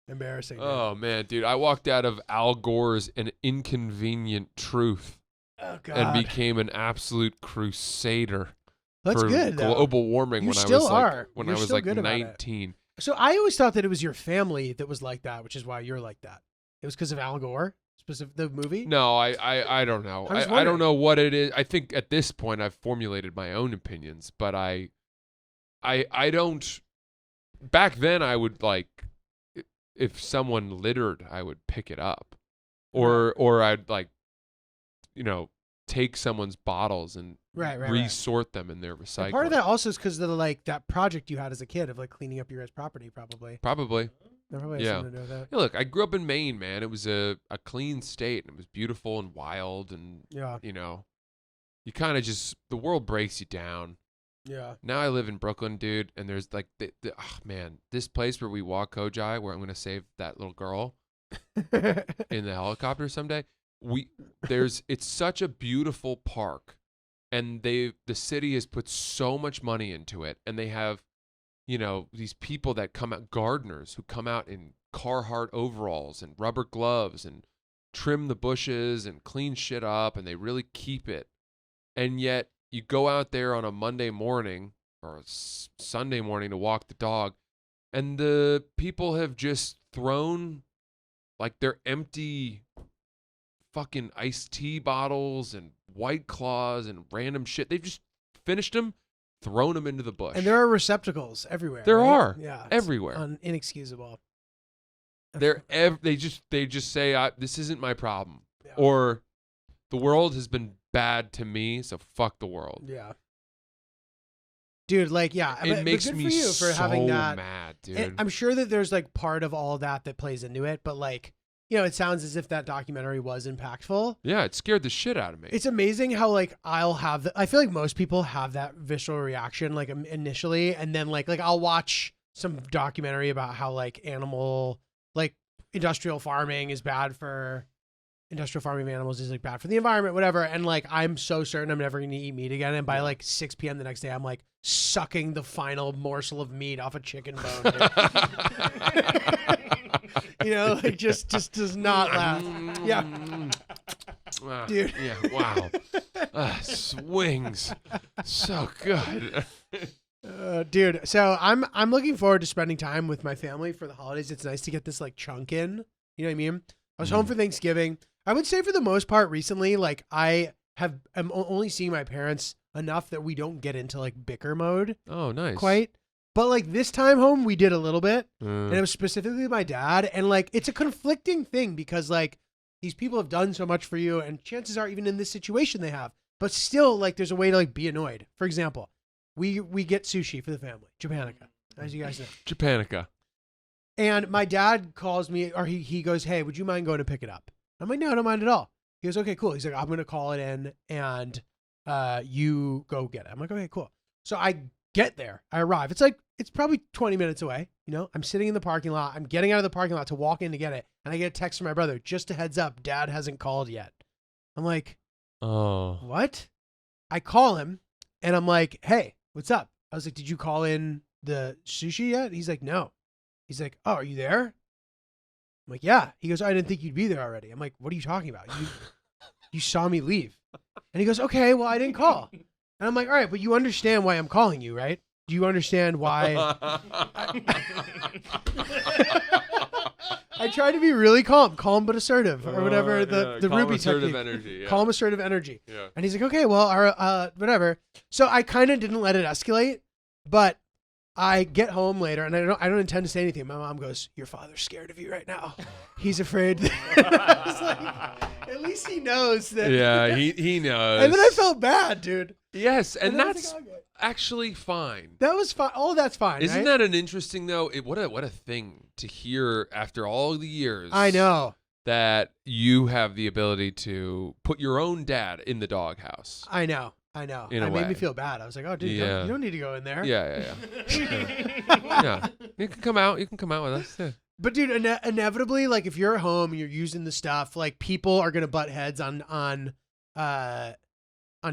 Speaker 1: embarrassing. dude.
Speaker 2: Oh man, dude, I walked out of Al Gore's An Inconvenient Truth
Speaker 1: Oh, God.
Speaker 2: and became an absolute crusader
Speaker 1: That's
Speaker 2: for
Speaker 1: good, though.
Speaker 2: global warming
Speaker 1: You
Speaker 2: when I
Speaker 1: still
Speaker 2: was
Speaker 1: are.
Speaker 2: when
Speaker 1: You're
Speaker 2: I was
Speaker 1: still
Speaker 2: like
Speaker 1: good about it.
Speaker 2: 19.
Speaker 1: So I always thought that it was your family that was like that, which is why you're like that. It was because of Al Gore, specific the movie.
Speaker 2: No, I don't know.
Speaker 1: I was
Speaker 2: I
Speaker 1: wondering.
Speaker 2: don't know what it is. I think at this point I've formulated my own opinions, but I don't. Back then, I would like if someone littered, I would pick it up, or I'd like, take someone's bottles and
Speaker 1: Right.
Speaker 2: resort them in their
Speaker 1: And
Speaker 2: recycling.
Speaker 1: part of that also is because of the, like that project you had as a kid of like cleaning up your guys' property, probably.
Speaker 2: Probably.
Speaker 1: That probably has
Speaker 2: Yeah.
Speaker 1: something to do with that.
Speaker 2: Hey, look, I grew up in Maine, man. It was a clean state, and it was beautiful and wild, and
Speaker 1: Yeah.
Speaker 2: you kind of just the world breaks you down.
Speaker 1: Yeah.
Speaker 2: Now I live in Brooklyn, dude, and there's like man, this place where we walk Kojai, where I'm gonna save that little girl in the helicopter someday. It's such a beautiful park, and the city has put so much money into it, and they have, these people that come out, gardeners who come out in Carhartt overalls and rubber gloves and trim the bushes and clean shit up, and they really keep it. And yet you go out there on a Monday morning or a Sunday morning to walk the dog, and the people have just thrown like their empty fucking iced tea bottles and White Claws and random shit. They've just finished them, thrown them into the bush.
Speaker 1: And there are receptacles everywhere.
Speaker 2: There
Speaker 1: right?
Speaker 2: are.
Speaker 1: Yeah. It's
Speaker 2: Everywhere.
Speaker 1: inexcusable.
Speaker 2: They just say, this isn't my problem.
Speaker 1: Yeah.
Speaker 2: Or the world has been bad to me, so fuck the world.
Speaker 1: Yeah. Dude, like, yeah.
Speaker 2: It
Speaker 1: but
Speaker 2: makes
Speaker 1: good
Speaker 2: me
Speaker 1: for you for
Speaker 2: so
Speaker 1: having that.
Speaker 2: mad, dude.
Speaker 1: And I'm sure that there's like part of all that plays into it, but like, it sounds as if that documentary was impactful.
Speaker 2: Yeah, it scared the shit out of me.
Speaker 1: It's amazing how like I feel like most people have that visceral reaction like initially, and then like I'll watch some documentary about how like industrial farming is bad for industrial farming of animals is like bad for the environment, whatever. And like I'm so certain I'm never gonna eat meat again. And by like 6 p.m. the next day, I'm like sucking the final morsel of meat off a chicken bone. Like just does not last. Yeah. Dude.
Speaker 2: Yeah, wow. Swings. So good.
Speaker 1: Dude, so I'm looking forward to spending time with my family for the holidays. It's nice to get this like chunk in. You know what I mean? I was home for Thanksgiving. I would say for the most part recently, like I'm only seeing my parents enough that we don't get into like bicker mode
Speaker 2: Oh, nice.
Speaker 1: quite. But like this time home, we did a little bit, and it was specifically my dad. And like it's a conflicting thing because like these people have done so much for you, and chances are even in this situation they have. But still, like there's a way to like be annoyed. For example, we get sushi for the family, Japanica, as you guys know.
Speaker 2: Japanica.
Speaker 1: And my dad calls me, or he goes, "Hey, would you mind going to pick it up?" I'm like, "No, I don't mind at all." He goes, "Okay, cool." He's like, "I'm gonna call it in, and you go get it." I'm like, "Okay, cool." So I get there, I arrive. It's probably 20 minutes away. I'm sitting in the parking lot. I'm getting out of the parking lot to walk in to get it, and I get a text from my brother. Just a heads up, Dad hasn't called yet. I'm like,
Speaker 2: Oh.
Speaker 1: what? I call him, and I'm like, "Hey, what's up?" I was like, "Did you call in the sushi yet?" He's like, "No." He's like, "Oh, are you there?" I'm like, "Yeah." He goes, "I didn't think you'd be there already." I'm like, "What are you talking about? You saw me leave." And he goes, "Okay, well, I didn't call." And I'm like, "All right, but you understand why I'm calling you, right? Do you understand why?" I try to be really calm but assertive, or whatever the
Speaker 2: calm,
Speaker 1: Ruby
Speaker 2: assertive
Speaker 1: technique.
Speaker 2: energy. Yeah.
Speaker 1: Calm, assertive energy.
Speaker 2: Yeah.
Speaker 1: And he's like, "Okay, well, whatever." So I kind of didn't let it escalate, but I get home later, and I don't intend to say anything. My mom goes, "Your father's scared of you right now. He's afraid." I was like, at least he knows that.
Speaker 2: Yeah, he knows.
Speaker 1: And then I felt bad, dude.
Speaker 2: Yes, and
Speaker 1: then I was
Speaker 2: that's
Speaker 1: like, "Okay."
Speaker 2: actually fine.
Speaker 1: That was fine. All that's fine.
Speaker 2: Isn't
Speaker 1: right?
Speaker 2: that an interesting though? What a thing to hear after all the years.
Speaker 1: I know.
Speaker 2: that you have the ability to put your own dad in the doghouse.
Speaker 1: I know.
Speaker 2: In a
Speaker 1: It made me
Speaker 2: way.
Speaker 1: feel bad. I was like, "Oh, dude,
Speaker 2: Yeah.
Speaker 1: you don't need to go in there."
Speaker 2: Yeah. Yeah. You can come out. You can come out with us. Yeah.
Speaker 1: But dude, inevitably, like if you're at home and you're using the stuff, like people are gonna butt heads on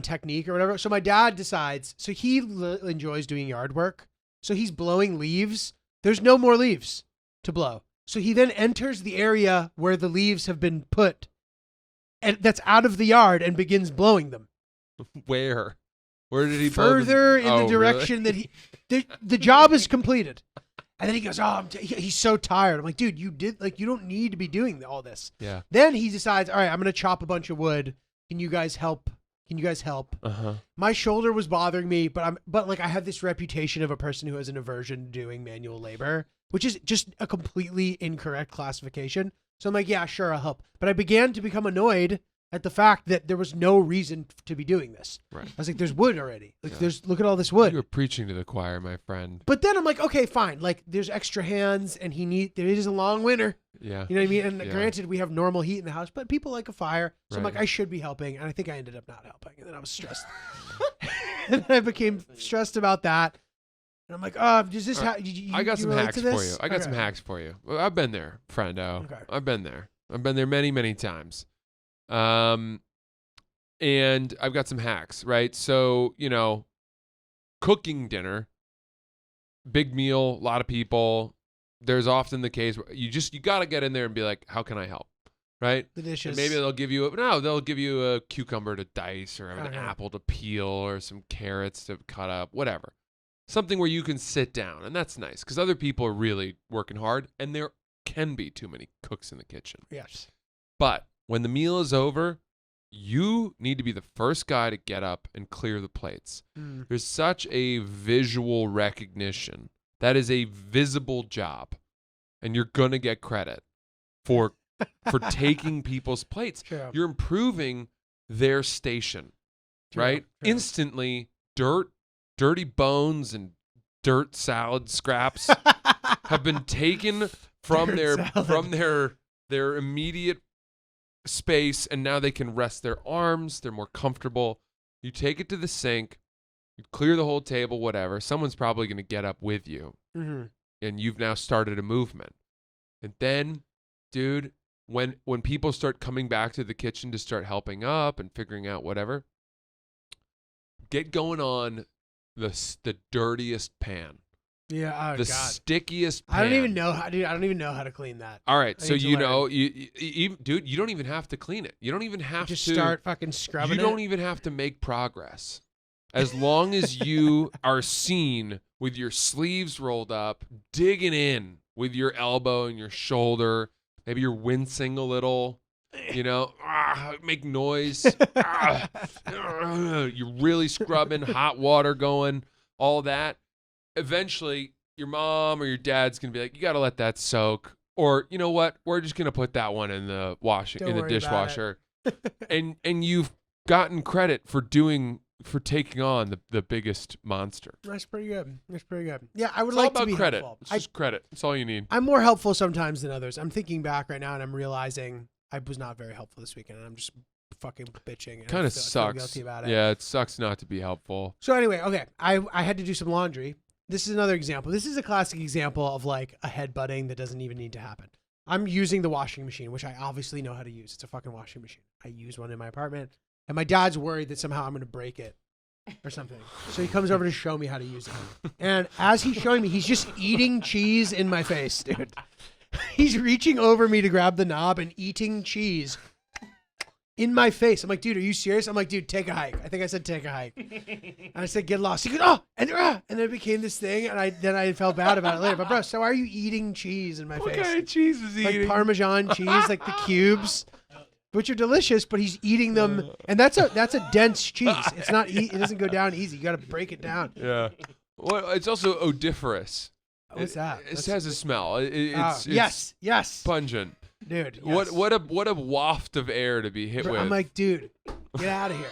Speaker 1: technique or whatever. So my dad decides. So he enjoys doing yard work. So he's blowing leaves There's no more leaves to blow. So he then enters the area where the leaves have been put, and that's out of the yard, and begins blowing them.
Speaker 2: Where? Where did he blow them?
Speaker 1: Further in
Speaker 2: Oh,
Speaker 1: the direction that the job is completed. And then he goes, he's so tired. I'm like, dude, you don't need to be doing all this.
Speaker 2: Yeah.
Speaker 1: Then he decides, all right, I'm going to chop a bunch of wood. Can you guys help?
Speaker 2: Uh-huh.
Speaker 1: My shoulder was bothering me, but I have this reputation of a person who has an aversion to doing manual labor, which is just a completely incorrect classification. So I'm like, yeah, sure, I'll help. But I began to become annoyed at the fact that there was no reason to be doing this.
Speaker 2: Right.
Speaker 1: I was like, there's wood already. Like,
Speaker 2: Yeah.
Speaker 1: look at all this wood.
Speaker 2: You were preaching to the choir, my friend.
Speaker 1: But then I'm like, okay, fine. Like, there's extra hands, and there is a long winter.
Speaker 2: Yeah.
Speaker 1: You know what I mean? And
Speaker 2: Yeah.
Speaker 1: granted, we have normal heat in the house, but people like a fire. So I'm
Speaker 2: Right.
Speaker 1: like, I should be helping. And I think I ended up not helping. And then I was stressed. And then I became stressed about that. And I'm like, does this
Speaker 2: I got
Speaker 1: you
Speaker 2: some
Speaker 1: relate
Speaker 2: hacks
Speaker 1: to
Speaker 2: for
Speaker 1: this?
Speaker 2: you. I got some
Speaker 1: Okay.
Speaker 2: hacks for you. Well, I've been there, friendo.
Speaker 1: Okay.
Speaker 2: I've been there. I've been there many, many times. And I've got some hacks, right? So, cooking dinner, big meal, a lot of people. There's often the case where you got to get in there and be like, how can I help? Right?
Speaker 1: The dishes.
Speaker 2: And maybe they'll give you a cucumber to dice or an
Speaker 1: Okay.
Speaker 2: apple to peel or some carrots to cut up, whatever. Something where you can sit down, and that's nice because other people are really working hard, and there can be too many cooks in the kitchen.
Speaker 1: Yes.
Speaker 2: But when the meal is over, you need to be the first guy to get up and clear the plates.
Speaker 1: Mm.
Speaker 2: There's such a visual recognition. That is a visible job, and you're going to get credit for taking people's plates.
Speaker 1: True.
Speaker 2: You're improving their station,
Speaker 1: True,
Speaker 2: right?
Speaker 1: true.
Speaker 2: Instantly, dirty bones and dirt salad scraps have been taken from
Speaker 1: Dirt salad.
Speaker 2: their immediate space, and now they can rest their arms. They're more comfortable. You take it to the sink, you clear the whole table, whatever. Someone's probably going to get up with you,
Speaker 1: Mm-hmm.
Speaker 2: and you've now started a movement. And then, dude, when people start coming back to the kitchen to start helping up and figuring out whatever, get going on the dirtiest pan,
Speaker 1: Yeah. Oh,
Speaker 2: the
Speaker 1: God.
Speaker 2: stickiest pan.
Speaker 1: I don't even know how to clean that.
Speaker 2: All right,
Speaker 1: I
Speaker 2: so
Speaker 1: need to
Speaker 2: you
Speaker 1: learn.
Speaker 2: know, dude, you don't even have to clean it. You don't even have
Speaker 1: Just
Speaker 2: to
Speaker 1: start fucking scrubbing
Speaker 2: You don't
Speaker 1: it.
Speaker 2: even have to make progress. As long as you are seen with your sleeves rolled up, digging in with your elbow and your shoulder, maybe you're wincing a little, make noise. You're really scrubbing, hot water going, all that. Eventually, your mom or your dad's going to be like, you got to let that soak. Or, you know what? We're just going to put that one in the
Speaker 1: Don't
Speaker 2: in the
Speaker 1: worry about
Speaker 2: dishwasher. and you've gotten credit for taking on the biggest monster.
Speaker 1: That's pretty good. Yeah, I would
Speaker 2: It's all
Speaker 1: like to
Speaker 2: about
Speaker 1: be
Speaker 2: credit.
Speaker 1: helpful.
Speaker 2: It's just credit. That's all you need.
Speaker 1: I'm more helpful sometimes than others. I'm thinking back right now and I'm realizing I was not very helpful this weekend, and I'm just fucking bitching. And
Speaker 2: Kind
Speaker 1: I
Speaker 2: of
Speaker 1: feel
Speaker 2: sucks.
Speaker 1: guilty about it.
Speaker 2: Yeah, it sucks not to be helpful.
Speaker 1: So anyway, okay, I had to do some laundry. This is another example. This is a classic example of like a headbutting that doesn't even need to happen. I'm using the washing machine, which I obviously know how to use. It's a fucking washing machine. I use one in my apartment, and my dad's worried that somehow I'm going to break it or something. So he comes over to show me how to use it. And as he's showing me, he's just eating cheese in my face, dude. He's reaching over me to grab the knob and eating cheese in my face. I'm like, dude, are you serious? I'm like, dude, take a hike. I think I said take a hike. And I said, get lost. He goes, and then it became this thing, and I felt bad about it later. But bro, so why are you eating cheese in my
Speaker 2: What
Speaker 1: face?
Speaker 2: kind of cheese is he
Speaker 1: Like
Speaker 2: eating?
Speaker 1: Parmesan cheese, like the cubes, which are delicious, but he's eating them, and that's a dense cheese. It's not, it doesn't go down easy. You got to break it down.
Speaker 2: Yeah. Well, it's also odoriferous.
Speaker 1: What's that?
Speaker 2: It has a smell. It's
Speaker 1: Yes,
Speaker 2: pungent.
Speaker 1: dude. Yes.
Speaker 2: What a waft of air to be hit
Speaker 1: Bro,
Speaker 2: with.
Speaker 1: I'm like, dude, get out of here.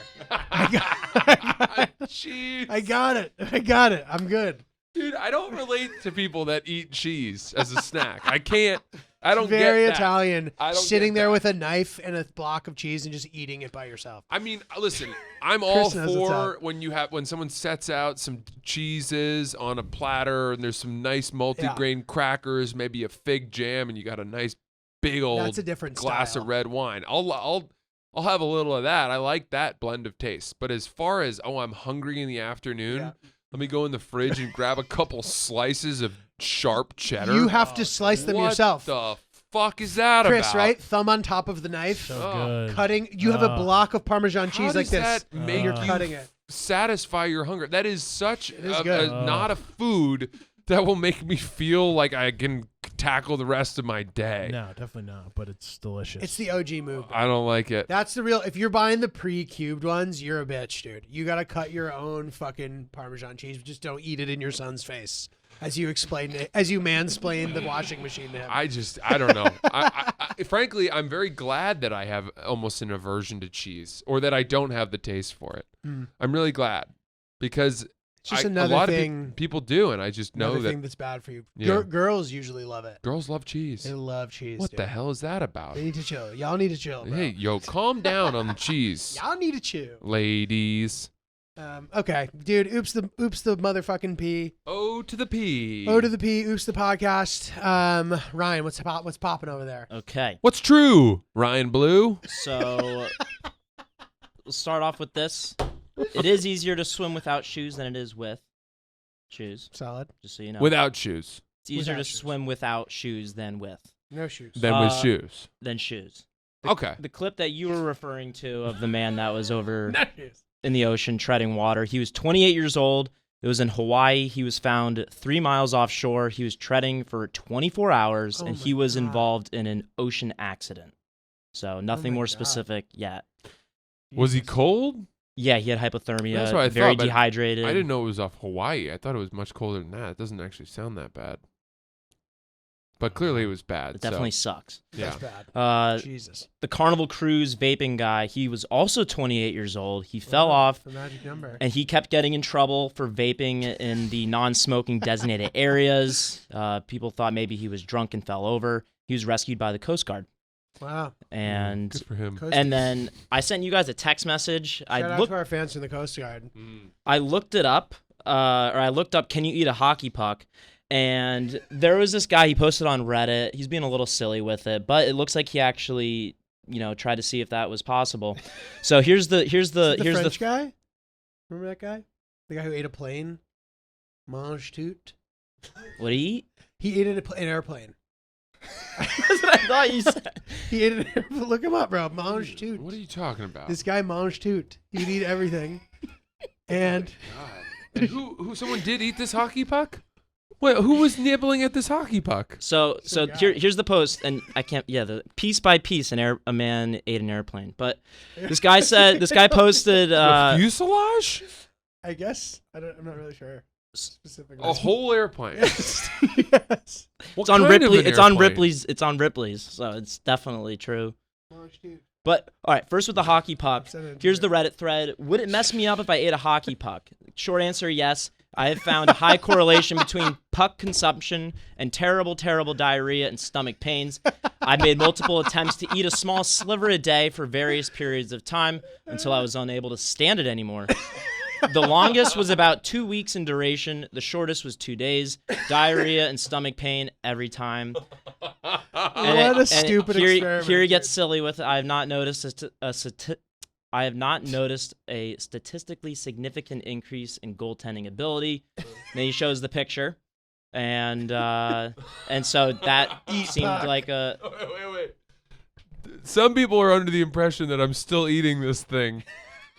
Speaker 2: Cheese.
Speaker 1: I got it. I'm good.
Speaker 2: Dude, I don't relate to people that eat cheese as a snack. I can't. I don't
Speaker 1: Very
Speaker 2: get that.
Speaker 1: Italian.
Speaker 2: I don't
Speaker 1: Sitting
Speaker 2: get
Speaker 1: there
Speaker 2: that.
Speaker 1: with a knife and a block of cheese and just eating it by yourself.
Speaker 2: I mean, listen, I'm all
Speaker 1: Chris knows what's
Speaker 2: for
Speaker 1: up.
Speaker 2: when someone sets out some cheeses on a platter and there's some nice multigrain crackers, maybe a fig jam, and you got a nice big old
Speaker 1: That's a different
Speaker 2: glass
Speaker 1: style.
Speaker 2: of red wine. I'll have a little of that. I like that blend of taste. But as far as I'm hungry in the afternoon,
Speaker 1: Yeah.
Speaker 2: let me go in the fridge and grab a couple slices of sharp cheddar.
Speaker 1: You have to slice them yourself.
Speaker 2: What the fuck is that
Speaker 1: Chris,
Speaker 2: about?
Speaker 1: right? Thumb on top of the knife.
Speaker 5: So
Speaker 2: Oh.
Speaker 5: good.
Speaker 1: Cutting. You have a block of Parmesan cheese like this.
Speaker 2: How does that make
Speaker 1: You're
Speaker 2: you
Speaker 1: cutting it.
Speaker 2: satisfy your hunger? That is such
Speaker 1: It is good.
Speaker 2: not a food that will make me feel like I can tackle the rest of my day.
Speaker 5: No, definitely not. But it's delicious.
Speaker 1: It's the OG move.
Speaker 2: I don't like it.
Speaker 1: That's the real. If you're buying the pre-cubed ones, you're a bitch, dude. You gotta cut your own fucking Parmesan cheese. Just don't eat it in your son's face as you explain it, as you mansplain the washing machine to him.
Speaker 2: I don't know. Frankly, I'm very glad that I have almost an aversion to cheese, or that I don't have the taste for it. I'm really glad because
Speaker 1: It's just
Speaker 2: a
Speaker 1: another
Speaker 2: lot
Speaker 1: thing.
Speaker 2: of people do, and I just know
Speaker 1: Another
Speaker 2: that
Speaker 1: thing that's bad for you.
Speaker 2: Yeah.
Speaker 1: Girls usually love it.
Speaker 2: girls love cheese.
Speaker 1: They love cheese.
Speaker 2: What
Speaker 1: dude.
Speaker 2: the hell is that about?
Speaker 1: They need to chill. Y'all need to chill, bro.
Speaker 2: Hey, yo, calm down on the cheese,
Speaker 1: Y'all need to chill.
Speaker 2: ladies.
Speaker 1: Okay, dude. Oops the motherfucking P.
Speaker 2: O to the P.
Speaker 1: O to the P. Oops the podcast. Ryan, what's popping over there?
Speaker 6: Okay,
Speaker 2: What's true, Ryan Blue?
Speaker 6: so we'll start off with this. It is easier to swim without shoes than it is with shoes,
Speaker 1: Solid.
Speaker 6: just so you know.
Speaker 2: Without shoes,
Speaker 6: It's easier
Speaker 1: without
Speaker 6: to
Speaker 1: shoes.
Speaker 6: swim without shoes than with
Speaker 1: No shoes.
Speaker 2: then with shoes.
Speaker 6: shoes.
Speaker 2: Okay.
Speaker 6: The clip that you were referring to of the man that was over
Speaker 1: No shoes.
Speaker 6: in the ocean treading water, he was 28 years old. It was in Hawaii. He was found 3 miles offshore. He was treading for 24 hours,
Speaker 1: Oh
Speaker 6: and
Speaker 1: my
Speaker 6: he was
Speaker 1: God.
Speaker 6: involved in an ocean accident. So nothing
Speaker 1: my
Speaker 6: more
Speaker 1: God.
Speaker 6: specific yet.
Speaker 2: Was he
Speaker 1: Jesus.
Speaker 2: cold?
Speaker 6: Yeah, he had hypothermia,
Speaker 2: That's what I
Speaker 6: very
Speaker 2: thought, but
Speaker 6: dehydrated.
Speaker 2: I didn't know it was off Hawaii. I thought it was much colder than that. It doesn't actually sound that bad. But clearly it was bad.
Speaker 6: It definitely sucks.
Speaker 2: Yeah.
Speaker 1: That's bad.
Speaker 6: Uh,
Speaker 1: Jesus.
Speaker 6: the Carnival Cruise vaping guy, he was also 28 years old. He fell off,
Speaker 1: The magic number.
Speaker 6: and he kept getting in trouble for vaping in the non-smoking designated areas. People thought maybe he was drunk and fell over. He was rescued by the Coast Guard.
Speaker 1: Wow.
Speaker 6: And
Speaker 2: Good for him.
Speaker 1: Coast
Speaker 6: and
Speaker 1: Guard.
Speaker 6: then I sent you guys a text message.
Speaker 1: Shout out
Speaker 6: I looked
Speaker 1: to our fans from the Coast Guard.
Speaker 6: I looked it up, or I looked up, can you eat a hockey puck? And there was this guy, he posted on Reddit. He's being a little silly with it, but it looks like he actually, tried to see if that was possible. So here's the
Speaker 1: French guy? Remember that guy? The guy who ate a plane? Mange tout?
Speaker 6: what do you eat?
Speaker 1: He ate an airplane.
Speaker 6: That's what I thought you said.
Speaker 1: He ate an airplane. Look him up, bro. Mange tout.
Speaker 2: What are you talking about?
Speaker 1: This guy mange tout. He'd eat everything. And
Speaker 2: God. And who someone did eat this hockey puck? Wait, who was nibbling at this hockey puck?
Speaker 6: So
Speaker 1: Some guy.
Speaker 6: here's the post, and I can't. Yeah, the piece by piece, a man ate an airplane. But this guy posted
Speaker 2: A fuselage?
Speaker 1: I guess I'm not really sure specifically.
Speaker 2: A whole airplane.
Speaker 1: Yes.
Speaker 2: What
Speaker 6: it's on
Speaker 2: kind of
Speaker 6: Ripley.
Speaker 2: an
Speaker 6: It's on
Speaker 2: airplane?
Speaker 6: Ripley's. It's on Ripley's. So it's definitely true.
Speaker 1: Mange tout.
Speaker 6: But all right, first with the hockey puck.
Speaker 1: Send it to
Speaker 6: Here's
Speaker 1: me.
Speaker 6: the Reddit thread. Would it mess me up if I ate a hockey puck? Short answer, yes. I have found a high correlation between puck consumption and terrible diarrhea and stomach pains. I made multiple attempts to eat a small sliver a day for various periods of time until I was unable to stand it anymore. The longest was about 2 weeks in duration. The shortest was 2 days. Diarrhea and stomach pain every time.
Speaker 1: What a stupid experiment.
Speaker 6: Here he gets
Speaker 1: dude.
Speaker 6: silly with it. I have not noticed a statistically significant increase in goaltending ability. Then he shows the picture, and so that seemed
Speaker 1: puck.
Speaker 6: like a.
Speaker 2: Wait. Some people are under the impression that I'm still eating this thing.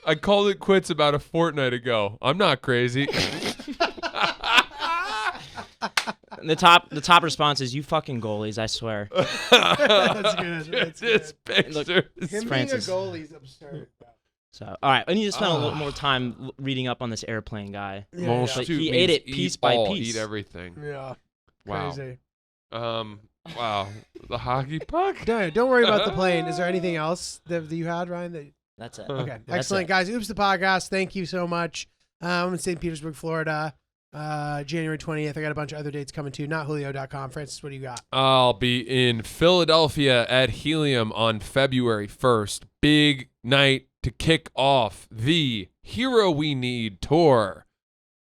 Speaker 2: I called it quits about a fortnight ago. I'm not crazy.
Speaker 6: The top response is, "You fucking goalies, I swear."
Speaker 1: That's good. That's
Speaker 2: This
Speaker 1: good.
Speaker 2: picture.
Speaker 1: Him
Speaker 6: Francis.
Speaker 1: being a goalie is absurd. bro.
Speaker 6: So, all right, I need to spend a little more time reading up on this airplane guy.
Speaker 1: Yeah,
Speaker 2: Most
Speaker 1: yeah.
Speaker 6: But he
Speaker 2: means
Speaker 6: ate it
Speaker 2: eat
Speaker 6: piece by
Speaker 2: all,
Speaker 6: piece.
Speaker 2: Eat everything.
Speaker 1: Yeah.
Speaker 2: Wow.
Speaker 1: Crazy.
Speaker 2: Wow. The hockey puck?
Speaker 1: Don't worry about the plane. Is there anything else that you had, Ryan? That
Speaker 6: That's it.
Speaker 1: Okay,
Speaker 6: That's
Speaker 1: excellent,
Speaker 6: it.
Speaker 1: guys. Oops, the podcast. Thank you so much. I'm in St. Petersburg, Florida, January 20th. I got a bunch of other dates coming too. NotJulio.com. Francis, what do you got?
Speaker 2: I'll be in Philadelphia at Helium on February 1st. Big night to kick off the Hero We Need tour.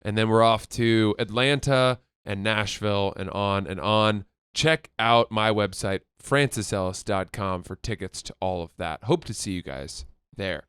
Speaker 2: And then we're off to Atlanta and Nashville and on and on. Check out my website, francisellis.com, for tickets to all of that. Hope to see you guys there.